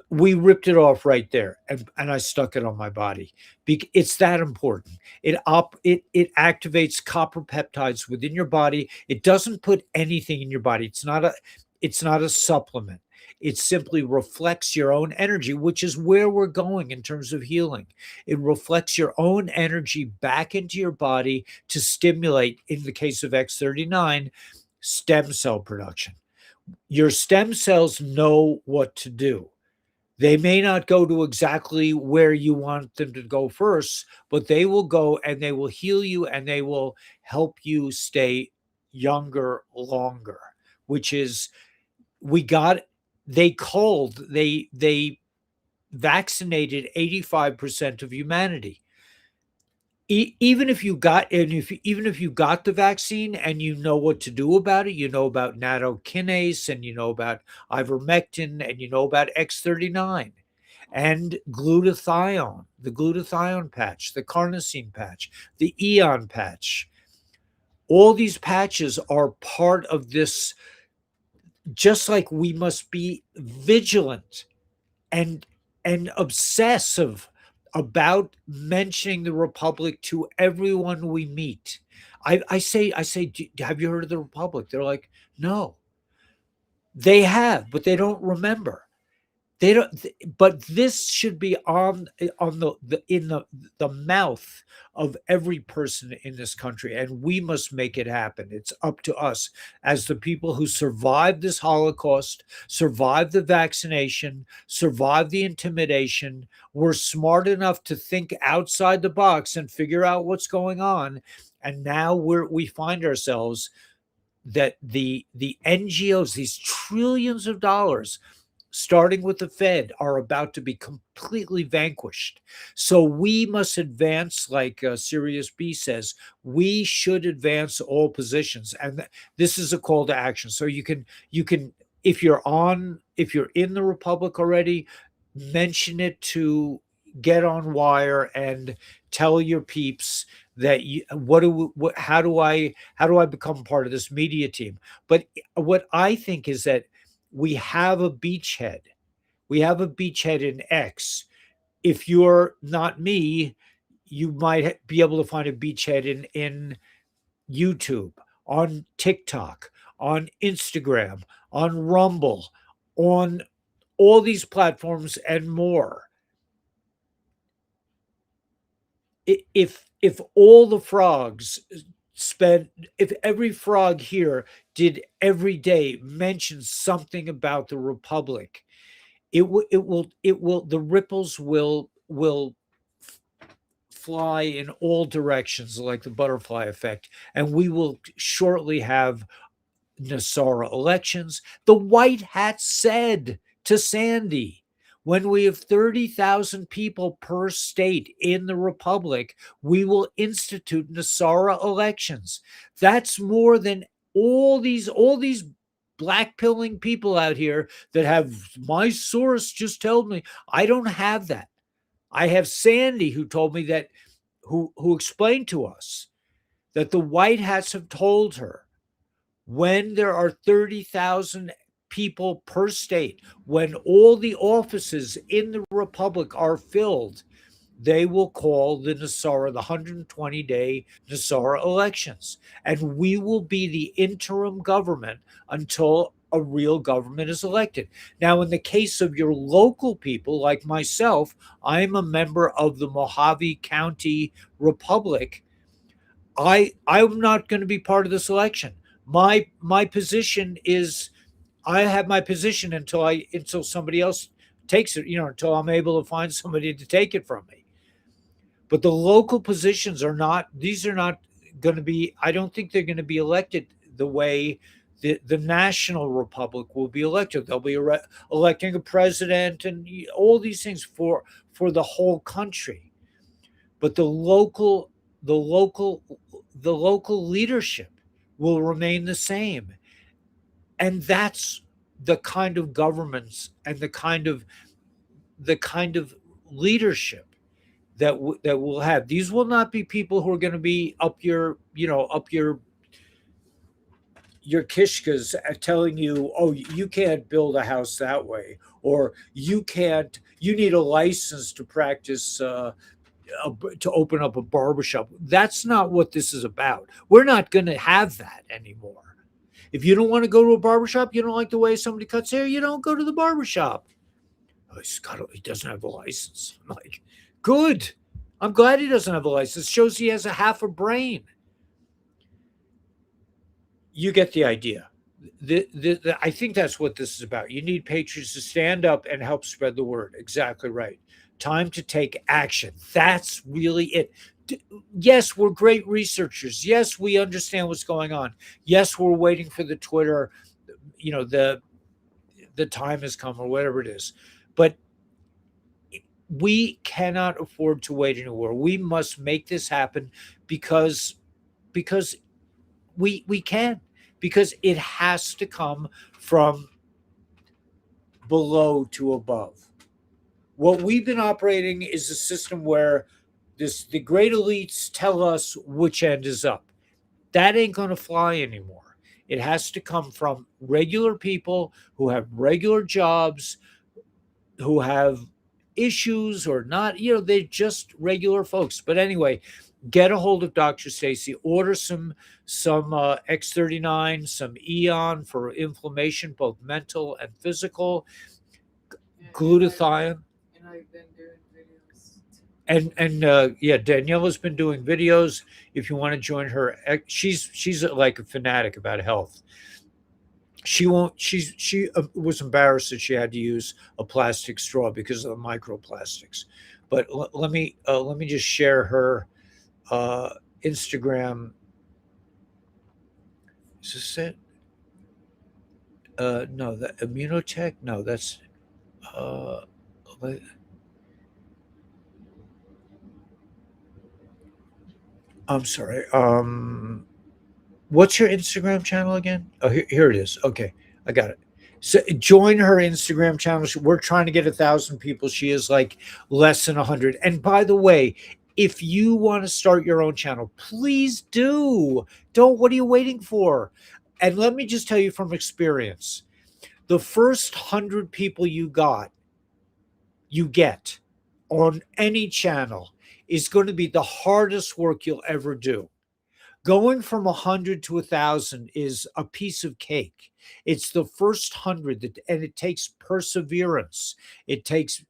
We ripped it off right there, and I stuck it on my body. It's that important. It activates copper peptides within your body. It doesn't put anything in your body. It's not a supplement. It simply reflects your own energy, which is where we're going in terms of healing. It reflects your own energy back into your body to stimulate, in the case of X39, stem cell production. Your stem cells know what to do. They may not go to exactly where you want them to go first, but they will go and they will heal you and they will help you stay younger longer, which is we got they culled they vaccinated 85% of humanity. Even if you got even if you got the vaccine and you know what to do about it, you know about nattokinase and you know about ivermectin and you know about X39 and glutathione, the glutathione patch, the carnosine patch, the eon patch. All these patches are part of this, just like we must be vigilant and obsessive about mentioning the Republic to everyone we meet. I say, have you heard of the Republic? They're like, no. They have, but they don't remember. They don't. But this should be on the in the mouth of every person in this country, and we must make it happen. It's up to us as the people who survived this Holocaust, survived the vaccination, survived the intimidation. We're smart enough to think outside the box and figure out what's going on, and now we find ourselves that the NGOs, these trillions of dollars starting with the Fed, are about to be completely vanquished. So we must advance, like Sirius B says, we should advance all positions. And this is a call to action. So you can, if you're in the Republic already, mention it to Get on Wire and tell your peeps that how do I become part of this media team? But what I think is that we have a beachhead. We have a beachhead in X. If you're not me, you might be able to find a beachhead in YouTube, on TikTok, on Instagram, on Rumble, on all these platforms and more. If all the frogs if every frog here did every day mention something about the Republic, the ripples will fly in all directions like the butterfly effect, and we will shortly have Nassara elections. The White Hat said to Sandy, when we have 30,000 people per state in the Republic, we will institute Nassara elections. That's more than all these black pilling people out here that have, my source just told me. I don't have that. I have Sandy who told me that, who explained to us that the White Hats have told her, when there are 30,000 people per state, when all the offices in the Republic are filled, they will call the 120-day Nassara elections. And we will be the interim government until a real government is elected. Now, in the case of your local people, like myself, I'm a member of the Mojave County Republic. I'm not going to be part of this election. My position is, I have my position until somebody else takes it, until I'm able to find somebody to take it from me. But the local positions are not going to be, I don't think they're going to be elected the way the national republic will be elected. They'll be electing a president and all these things for the whole country. But the local leadership will remain the same. And that's the kind of governments and the kind of leadership that we'll have. These will not be people who are going to be up your kishkas telling you, oh, you can't build a house that way, or you need a license to practice to open up a barbershop. That's not what this is about. We're not going to have that anymore. If you don't want to go to a barbershop, you don't like the way somebody cuts hair, you don't go to the barbershop. Oh, he doesn't have a license. I'm like, good. I'm glad he doesn't have a license. Shows he has a half a brain. You get the idea. I think that's what this is about. You need patriots to stand up and help spread the word. Exactly right. Time to take action. That's really it. Yes, we're great researchers. Yes, we understand what's going on. Yes, we're waiting for the Twitter, the the time has come or whatever it is. But we cannot afford to wait anymore. We must make this happen because because we can, because it has to come from below to above. What we've been operating is a system where the great elites tell us which end is up. That ain't going to fly anymore. It has to come from regular people who have regular jobs, who have issues or not, they're just regular folks. But anyway, get a hold of Dr. Stacy, order some X39, some Eon for inflammation, both mental and physical, glutathione. And I've been doing videos. And yeah, Daniela's been doing videos. If you want to join her, she's like a fanatic about health. She won't. She was embarrassed that she had to use a plastic straw because of the microplastics. But let me just share her Instagram. Is this it? No, the Immunotech. No, that's. I'm sorry. What's your Instagram channel again? Oh, here it is. Okay, I got it. So join her Instagram channel. We're trying to get 1,000 people. She is like less than 100. And by the way, if you want to start your own channel, please do. Don't. What are you waiting for? And let me just tell you from experience, the first 100 people you get on any channel is going to be the hardest work you'll ever do. Going from 100 to 1,000 is a piece of cake. It's the first 100 and it takes perseverance. It takes,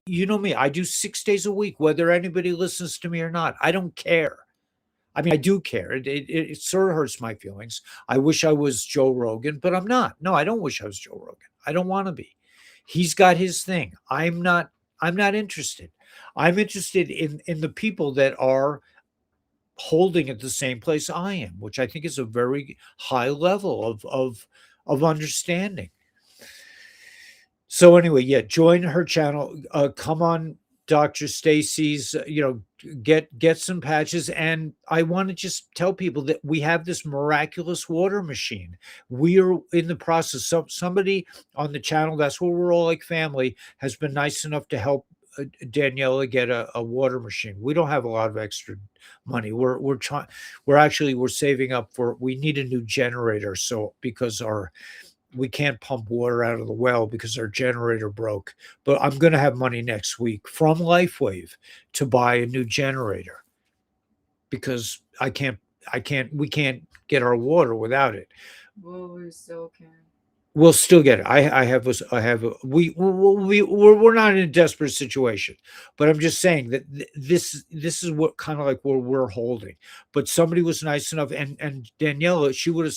you know me, I do 6 days a week, whether anybody listens to me or not. I don't care. I mean, I do care. It sort of hurts my feelings. I wish I was Joe Rogan, but I'm not. No, I don't wish I was Joe Rogan. I don't want to be. He's got his thing. I'm not interested. I'm interested in the people that are holding at the same place I am, which I think is a very high level of understanding. So anyway, yeah, join her channel. Come on, Dr. Stacy's. Get some patches. And I want to just tell people that we have this miraculous water machine. We are in the process. Somebody on the channel, that's where we're all like family, has been nice enough to help Daniela get a water machine. We don't have a lot of extra money. We're trying. We're saving up for. We need a new generator. So because we can't pump water out of the well because our generator broke. But I'm going to have money next week from LifeWave to buy a new generator because we can't get our water without it. Well, we still can. We'll still get it. We're not in a desperate situation, but I'm just saying that this is what kind of like where we're holding. But somebody was nice enough, and Daniela, she would have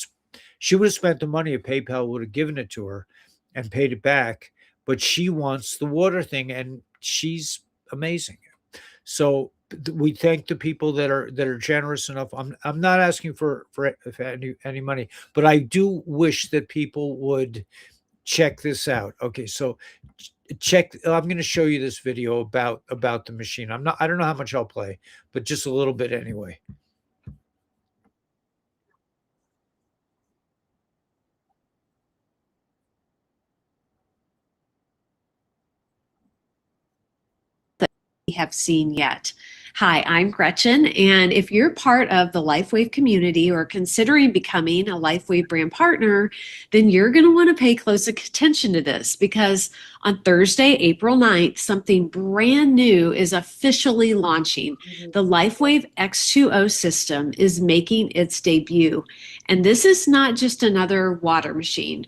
spent the money if PayPal would have given it to her and paid it back. But she wants the water thing, and she's amazing. So we thank the people that are generous enough. I'm not asking for any money, but I do wish that people would check this out. Okay, so I'm going to show you this video about the machine. I don't know how much I'll play, but just a little bit anyway. Have seen yet. Hi, I'm Gretchen, and if you're part of the LifeWave community or considering becoming a LifeWave brand partner, then you're going to want to pay close attention to this because on Thursday, April 9th, something brand new is officially launching. The LifeWave X2O system is making its debut, and this is not just another water machine.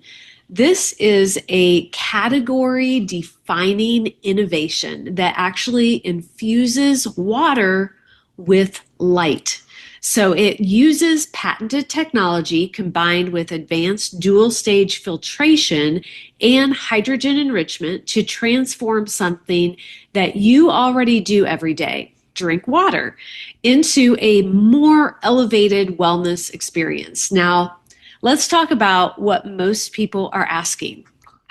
This is a category-defining innovation that actually infuses water with light. So it uses patented technology combined with advanced dual-stage filtration and hydrogen enrichment to transform something that you already do every day, drink water, into a more elevated wellness experience. Now, let's talk about what most people are asking.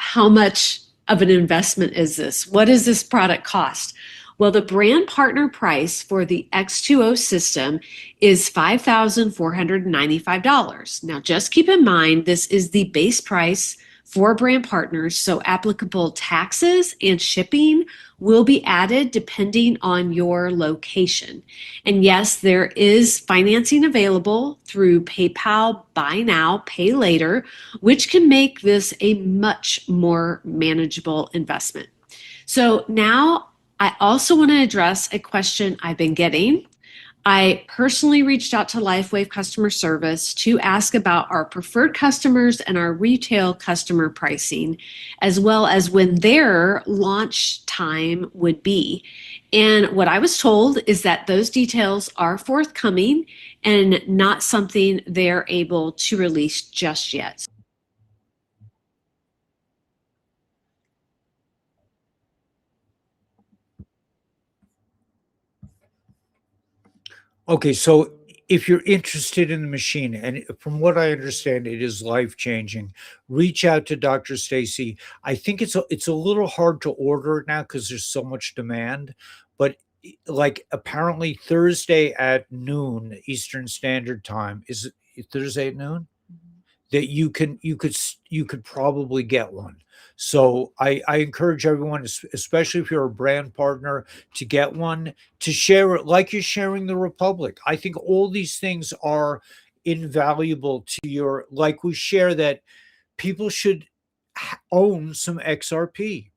how much of an investment is this? What does this product cost? Well, the brand partner price for the X2O system is $5,495. Now, just keep in mind, this is the base price for brand partners, so applicable taxes and shipping will be added depending on your location. And yes, there is financing available through PayPal, buy now, pay later, which can make this a much more manageable investment. So now I also want to address a question I've been getting. I personally reached out to LifeWave customer service to ask about our preferred customers and our retail customer pricing, as well as when their launch time would be. And what I was told is that those details are forthcoming and not something they're able to release just yet. Okay, so if you're interested in the machine, and from what I understand, it is life changing, reach out to Dr. Stacy. I think it's a little hard to order it now because there's so much demand, but like apparently Thursday at noon Eastern Standard Time, is it Thursday at noon? That you could probably get one. So I encourage everyone, especially if you're a brand partner, to get one, to share it like you're sharing the Republic. I think all these things are invaluable to your, like we share that people should own some XRP.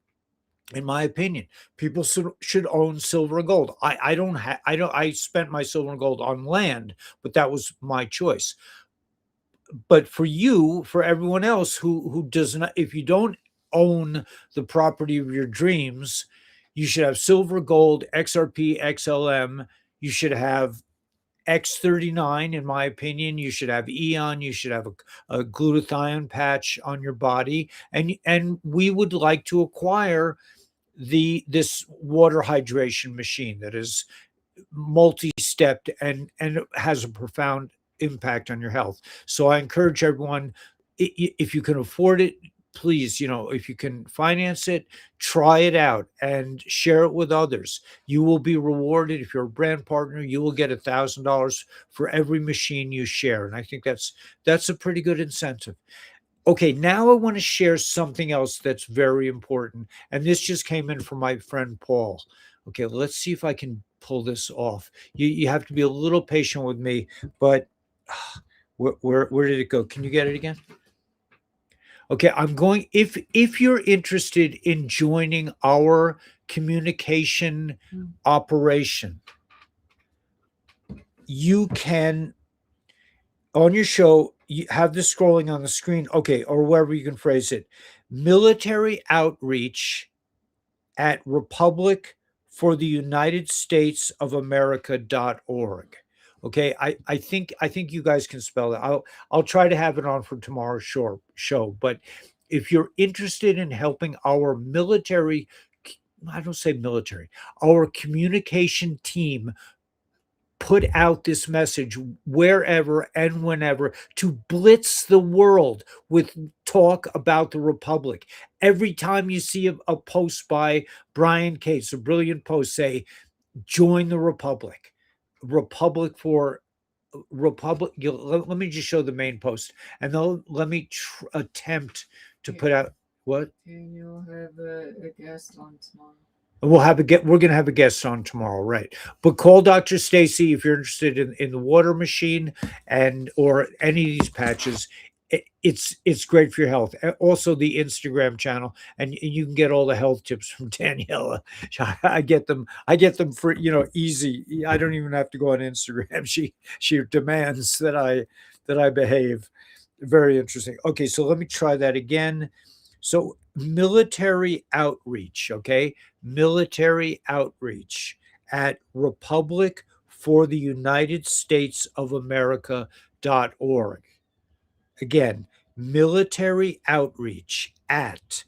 In my opinion, people should own silver and gold. I spent my silver and gold on land, but that was my choice. But for you, for everyone else who does not, if you don't own the property of your dreams, you should have silver, gold, XRP, XLM. You should have X39, in my opinion. You should have Eon. You should have a glutathione patch on your body, and we would like to acquire this water hydration machine that is multi-stepped and has a profound impact on your health. So I encourage everyone, if you can afford it, please, if you can finance it, try it out and share it with others. You will be rewarded. If you're a brand partner, you will get $1,000 for every machine you share. And I think that's a pretty good incentive. Okay, now I want to share something else that's very important. And this just came in from my friend Paul. Okay, let's see if I can pull this off. You have to be a little patient with me, but where did it go? Can you get it again? Okay, I'm going, if you're interested in joining our communication operation, you can, on your show, you have this scrolling on the screen, okay, or wherever you can phrase it, military outreach at Republic for the United States of America.org. Okay, I think you guys can spell that. I'll try to have it on for tomorrow's show. But if you're interested in helping our military, I don't say military, our communication team put out this message wherever and whenever to blitz the world with talk about the Republic. Every time you see a post by Brian Cates, a brilliant post, say, join the Republic. Republic for Republic. Let me just show the main post, and then let me attempt to put out what? And you'll have a guest on tomorrow. We're going to have a guest on tomorrow, right? But call Dr. Stacy if you're interested in the water machine or any of these patches. It's great for your health. Also, the Instagram channel, and you can get all the health tips from Daniela. I get them for easy. I don't even have to go on Instagram. She demands that I behave. Very interesting. Okay, so let me try that again. So military outreach, okay? Military outreach at Republic for the United States of America.org. Again, military outreach at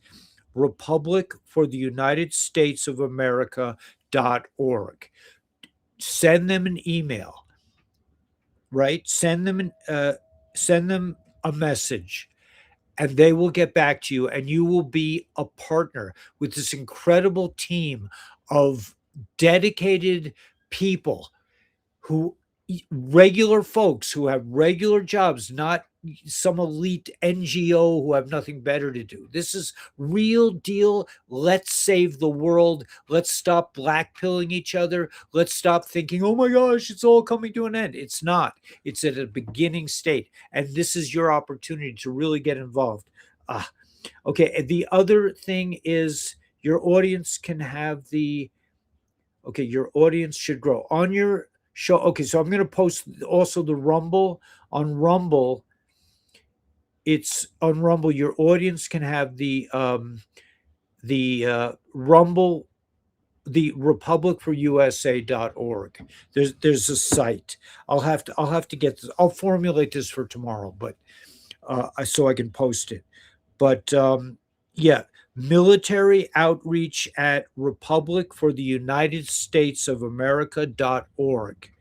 Republic for the United States of America.org. Send them an email, right? Send them a message and they will get back to you, and you will be a partner with this incredible team of dedicated people who regular folks who have regular jobs, not some elite NGO who have nothing better to do. This is real deal. Let's save the world. Let's stop blackpilling each other. Let's stop thinking, oh my gosh, it's all coming to an end. It's not. It's at a beginning state. And this is your opportunity to really get involved. Okay. And the other thing is your audience can have okay, your audience should grow on your show. Okay, so I'm going to post also the Rumble on Rumble. It's on Rumble. Your audience can have the Rumble, the republicforusa.org. There's a site. I'll have to get this. I'll formulate this for tomorrow, but so I can post it. But yeah, military outreach at republicfortheunitedstatesofamerica.org.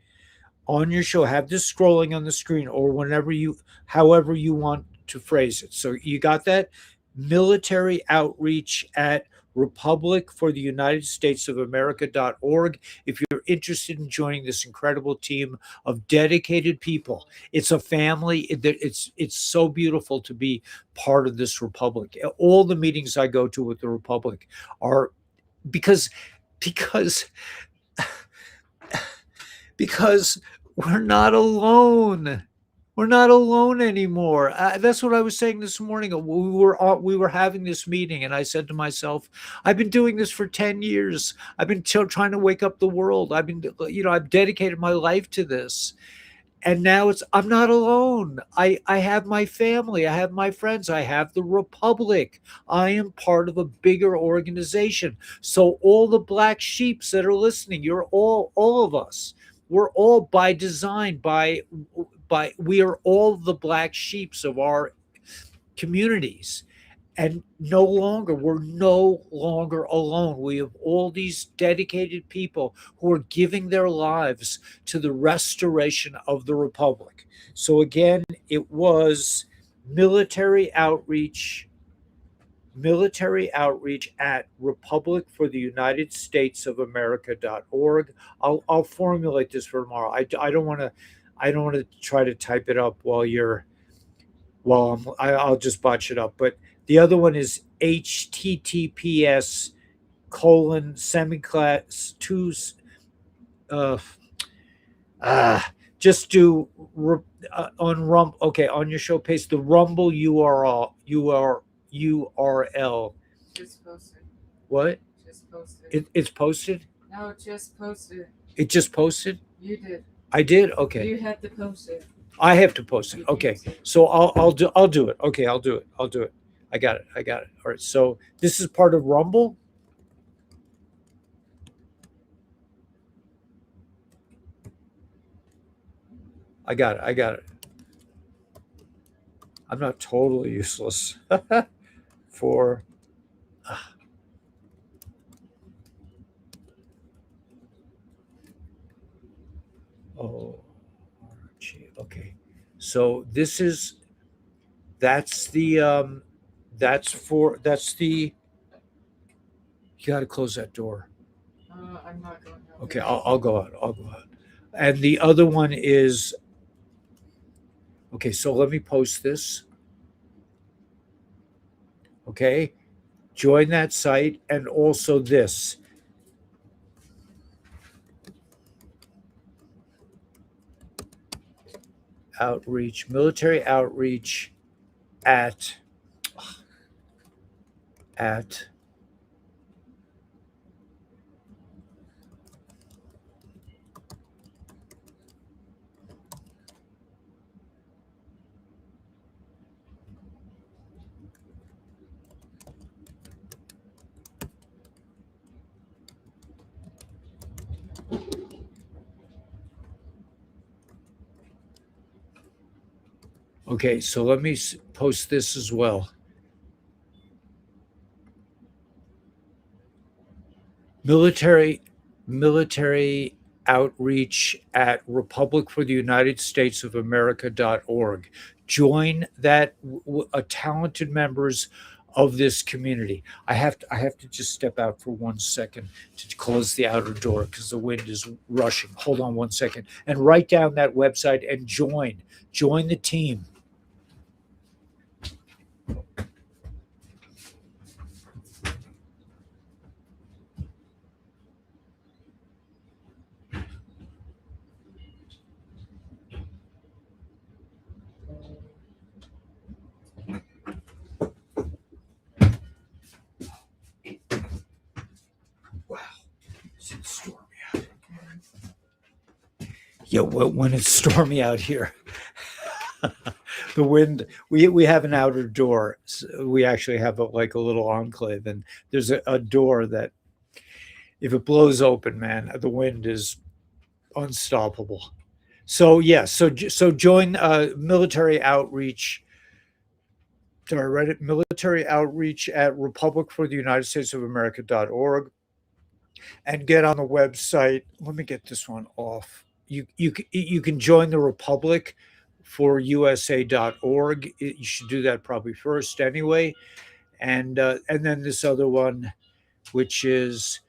On your show, have this scrolling on the screen or however you want to phrase it. So you got that? Military outreach at republicfortheunitedstatesofamerica.org. If you're interested in joining this incredible team of dedicated people, it's a family. It's so beautiful to be part of this republic. All the meetings I go to with the republic are because because we're not alone. We're not alone anymore. That's what I was saying this morning. We were having this meeting, and I said to myself, "I've been doing this for 10 years. I've been trying to wake up the world. I've dedicated my life to this, and now I'm not alone. I have my family. I have my friends. I have the Republic. I am part of a bigger organization. So all the black sheeps that are listening, you're all of us. We're all by design, we are all the black sheeps of our communities, and we're no longer alone. We have all these dedicated people who are giving their lives to the restoration of the republic. So again, it was military outreach at republicfortheunitedstatesofamerica.org. I'll formulate this for tomorrow. I don't want to try to type it up I'll just botch it up. But the other one is https colon semiclass two just do on Rumble. Okay, on your show, paste the Rumble URL. Just posted. What? Just posted. It's posted? No, just posted. It just posted? You did. I did? Okay. You had to post it. I have to post it. Okay. So I'll do it. Okay, I'll do it. I got it. All right. So this is part of Rumble. I got it. I'm not totally useless for oh, okay. So that's the you got to close that door. I'm not going out. Okay, I'll go out. And the other one is okay. So let me post this. Okay, join that site, and also this. Military outreach at okay, so let me post this as well. Military outreach at republicfortheunitedstatesofamerica.org. Join that talented members of this community. I have to just step out for 1 second to close the outer door because the wind is rushing. Hold on 1 second and write down that website and join the team. Wow, it's stormy out. Yeah, when it's stormy out here, the wind. We have an outer door. We actually have like a little enclave, and there's a door that, if it blows open, man, the wind is unstoppable. So yeah, so join military outreach. Did I write it? Military outreach at republicfortheunitedstatesofamerica.org, and get on the website. Let me get this one off. You can join the Republic for USA.org. You should do that probably first anyway, and then this other one, which is,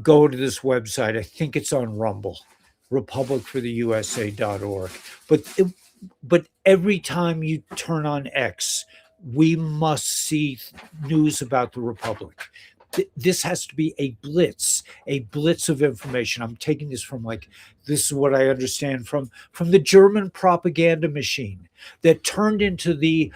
go to this website. I think it's on Rumble, republicfortheusa.org. But every time you turn on X, we must see news about the Republic. This has to be a blitz of information. I'm taking this from, like, this is what I understand from the German propaganda machine that turned into the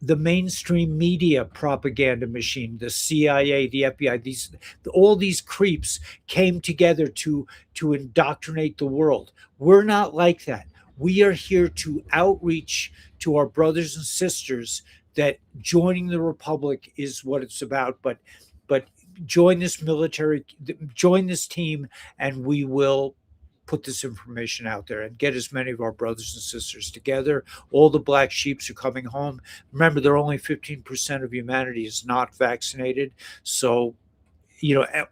mainstream media propaganda machine, the CIA, the FBI. All these creeps came together to indoctrinate the world. We're not like that. We are here to outreach to our brothers and sisters that joining the Republic is what it's about. But join this team, and we will put this information out there and get as many of our brothers and sisters together. All the black sheeps are coming home. Remember, they're only 15% of humanity is not vaccinated. So,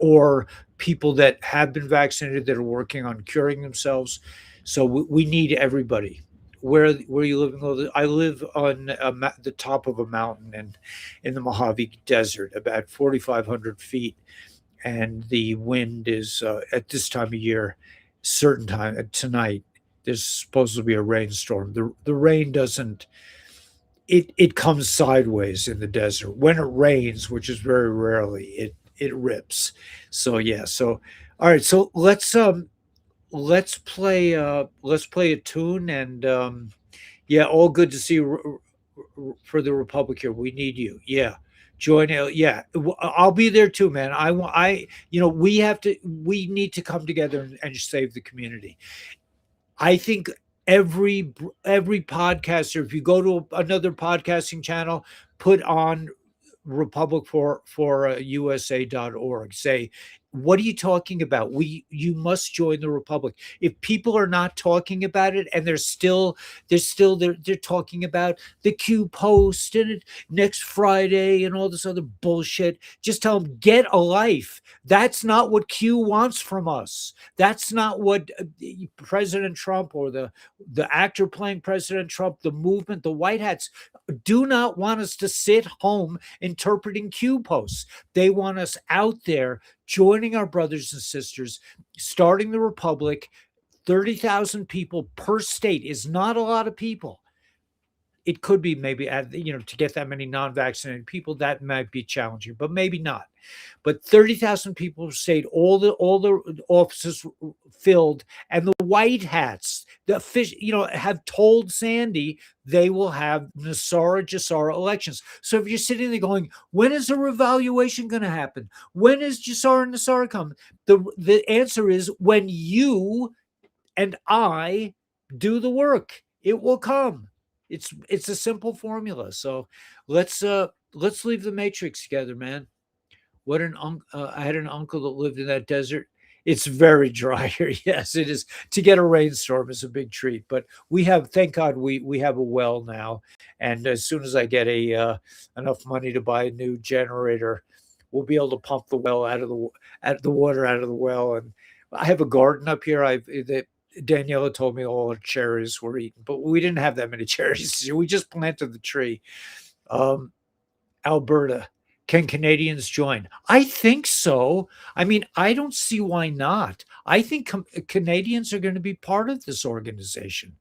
or people that have been vaccinated that are working on curing themselves. So we need everybody. Where are you living? I live on the top of a mountain in the Mojave Desert, about 4,500 feet, and the wind is at this time of year. Certain time tonight, there's supposed to be a rainstorm. The rain doesn't. It comes sideways in the desert. When it rains, which is very rarely, it rips. So yeah. So all right. So let's play a tune, and yeah, all good to see for the Republic here. We need you. Yeah. Join. Yeah, I'll be there too, man. We need to come together and save the community. I think every podcaster, if you go to another podcasting channel, put on Republic for USA.org. Say, what are you talking about? You must join the Republic. If people are not talking about it, and they're talking about the Q post and next Friday and all this other bullshit, just tell them, get a life. That's not what Q wants from us. That's not what President Trump or the actor playing President Trump, the movement, the white hats do not want us to sit home interpreting Q posts. They want us out there joining our brothers and sisters, starting the Republic. 30,000 people per state is not a lot of people. It could be maybe, to get that many non-vaccinated people, that might be challenging, but maybe not. But 30,000 people per state, all the offices filled, and the white hats, the fish, have told Sandy they will have Jassara elections. So if you're sitting there going, when is the revaluation going to happen? When is Jassara come? The answer is, when you and I do the work, it will come. It's a simple formula. So let's leave the matrix together, man. What I had an uncle that lived in that desert. It's very dry here. Yes, it is. To get a rainstorm is a big treat. But thank God, we have a well now. And as soon as I get enough money to buy a new generator, we'll be able to pump the well the water out of the well, and I have a garden up here. Daniela told me all the cherries were eaten, but we didn't have that many cherries. We just planted the tree. Um, Alberta, can Canadians join? I think so. I mean, I don't see why not. I think Canadians are going to be part of this organization.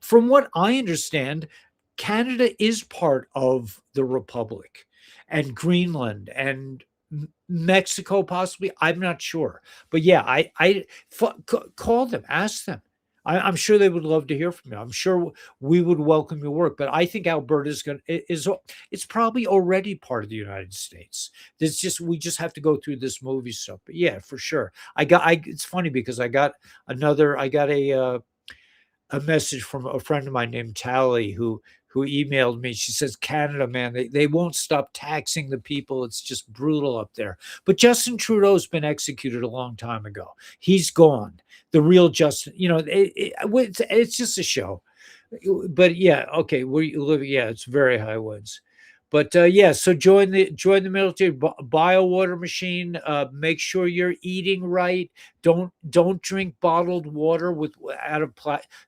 From what I understand, Canada is part of the Republic, and Greenland and Mexico, possibly. I'm not sure, but yeah, call them, ask them. I'm sure they would love to hear from you. I'm sure we would welcome your work, but I think Alberta it's probably already part of the United States. We just have to go through this movie stuff. But yeah, for sure. It's funny because I got a message from a friend of mine named Tally who emailed me. She says, Canada, man, they won't stop taxing the people. It's just brutal up there. But Justin Trudeau's been executed a long time ago. He's gone. The real Justin, it's just a show. But yeah, okay, where you live, yeah, it's very high winds. But yeah, so join the military. Buy a water machine. Make sure you're eating right. Don't drink bottled water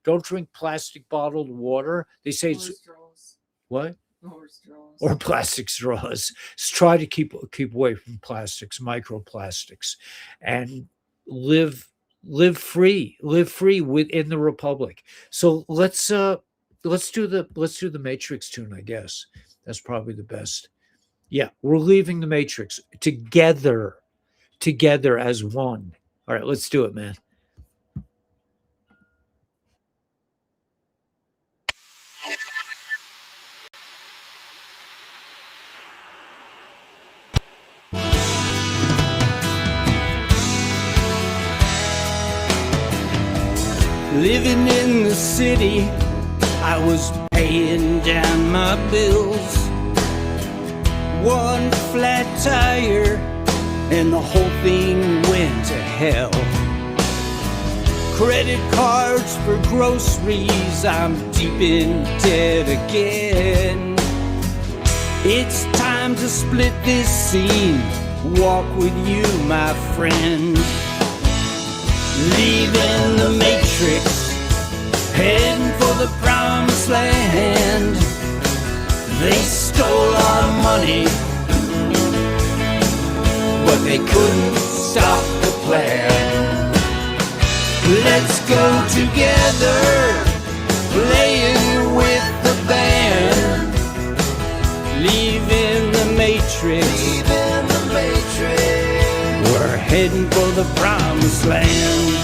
don't drink plastic bottled water. They say it's straws. What? Or straws. Or plastic straws. Try to keep away from plastics, microplastics, and live free within the Republic. So let's do the Matrix tune, I guess. That's probably the best. Yeah, we're leaving the Matrix together as one. All right, let's do it, man. Living in the city, I was paying down my bills. One flat tire and the whole thing went to hell. Credit cards for groceries, I'm deep in debt again. It's time to split this scene, walk with you, my friend. Leaving the Matrix, heading for the promised land. They stole our money, but they couldn't stop the plan. Let's go together, playing with the band. Leaving the Matrix, we're heading for the promised land.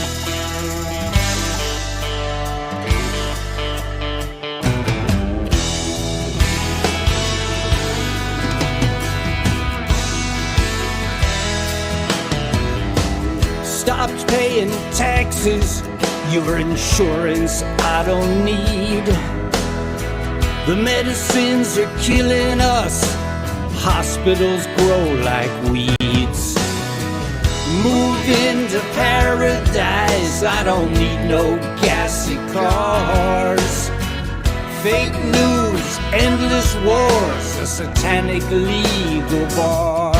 Stopped paying taxes, your insurance I don't need. The medicines are killing us, hospitals grow like weeds. Move into paradise, I don't need no gassy cars. Fake news, endless wars, a satanic legal bar.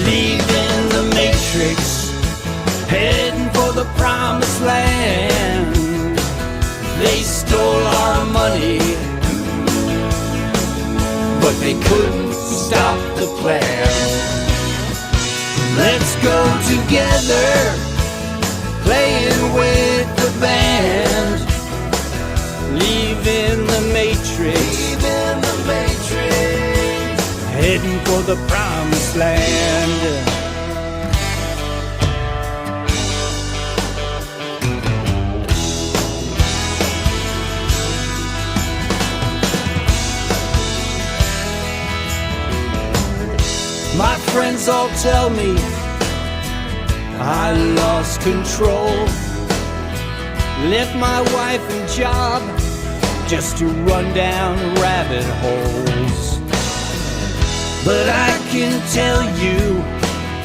Leaving the Matrix, heading for the promised land. They stole our money, but they couldn't stop the plan. Let's go together, playing with the band. Leaving the Matrix, heading for the promised land. My friends all tell me I lost control. Left my wife and job just to run down rabbit holes. But I can tell you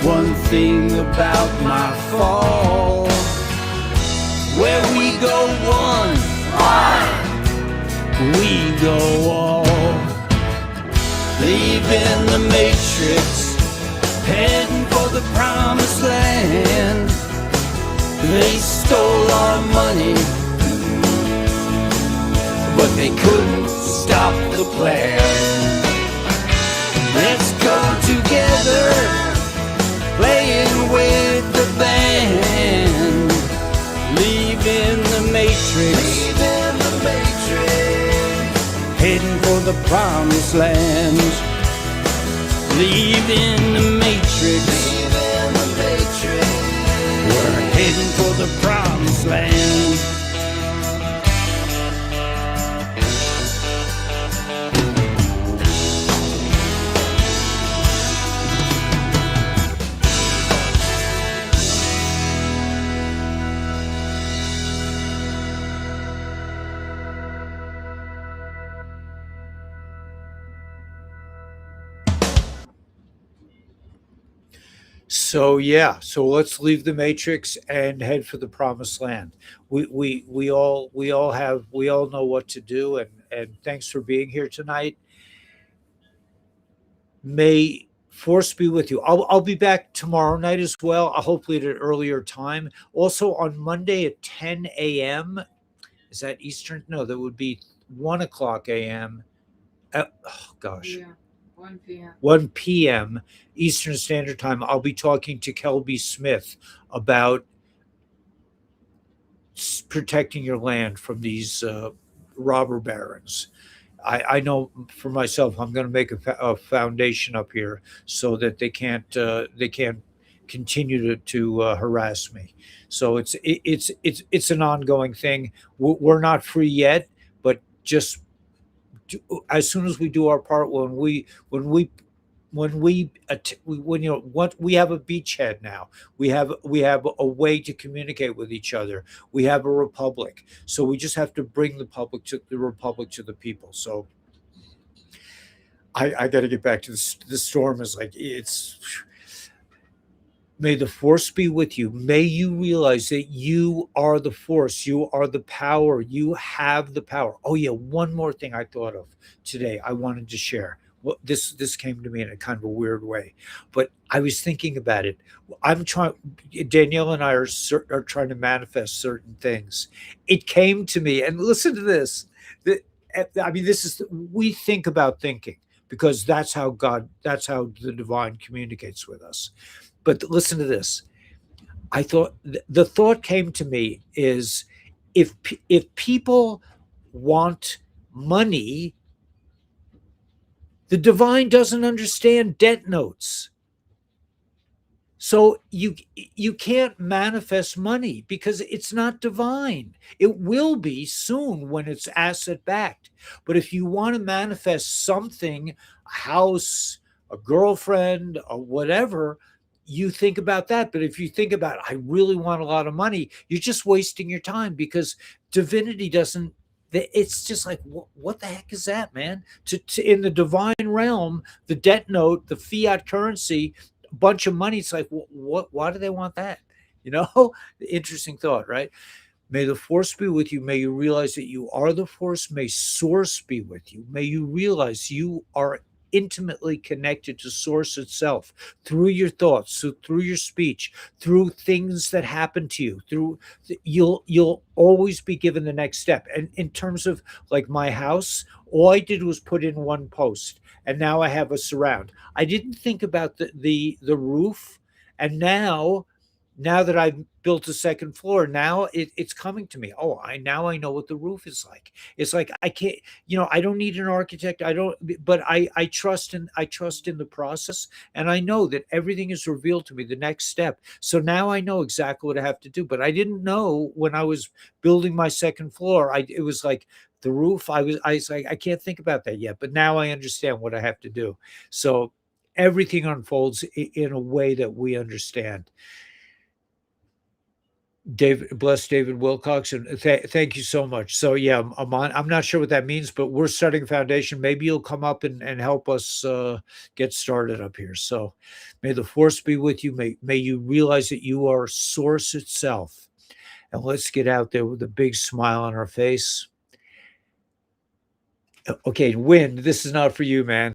one thing about my fall. Where we go one, we go all. Leaving the Matrix, heading for the the promised land. They stole our money, but they couldn't stop the plan. Let's go together, playing with the band, leaving the matrix, heading for the promised land. Leaving the matrix, we're heading for the promised land. So yeah, so let's leave the matrix and head for the promised land. We all know what to do, and thanks for being here tonight. May force be with you. I'll be back tomorrow night as well. Hopefully at an earlier time. Also on Monday at 10 a.m. Is that Eastern? No, that would be 1 o'clock a.m. Oh gosh. Yeah, 1 p.m. 1 p.m. Eastern Standard Time, I'll be talking to Kelby Smith about protecting your land from these robber barons. I know for myself, I'm going to make a foundation up here so that they can't continue to harass me. So it's an ongoing thing. We're not free yet, but just as soon as we do our part, when you know what, we have a beachhead now. We have a way to communicate with each other. We have a republic, so we just have to bring the republic to the people. So I got to get back to this. The storm is like it's. May the force be with you. May you realize that you are the force. You are the power. You have the power. Oh yeah, one more thing I thought of today. I wanted to share. Well, this came to me in a kind of a weird way, but I was thinking about it. I'm trying. Danielle and I are trying to manifest certain things. It came to me, and listen to this. I mean, this is we think about thinking because that's how the divine communicates with us. But listen to this. I thought the thought came to me is if people want money, the divine doesn't understand debt notes. So you can't manifest money because it's not divine. It will be soon when it's asset backed. But if you want to manifest something, a house, a girlfriend, or whatever, you think about that. But if you think about, I really want a lot of money, you're just wasting your time because divinity doesn't. It's just like what the heck is that, man? To in the divine realm, the debt note, the fiat currency, a bunch of money. It's like what? Why do they want that? You know, interesting thought, right? May the force be with you. May you realize that you are the force. May source be with you. May you realize you are intimately connected to source itself through your thoughts, so through your speech, through things that happen to you, you'll always be given the next step. And in terms of like my house, all I did was put in one post and now I have a surround. I didn't think about the roof, and now that I've built a second floor, now it's coming to me. Oh, I know what the roof is like. It's like I can't, I don't need an architect. But I trust in the process, and I know that everything is revealed to me the next step. So now I know exactly what I have to do. But I didn't know when I was building my second floor. It was like the roof. I was like, I can't think about that yet. But now I understand what I have to do. So everything unfolds in a way that we understand. Bless David Wilcox, and thank you so much. So yeah, I'm not sure what that means, but we're starting a foundation. Maybe you'll come up and help us get started up here. So may the force be with you. May you realize that you are source itself. And let's get out there with a big smile on our face. Okay, Wind, this is not for you, man.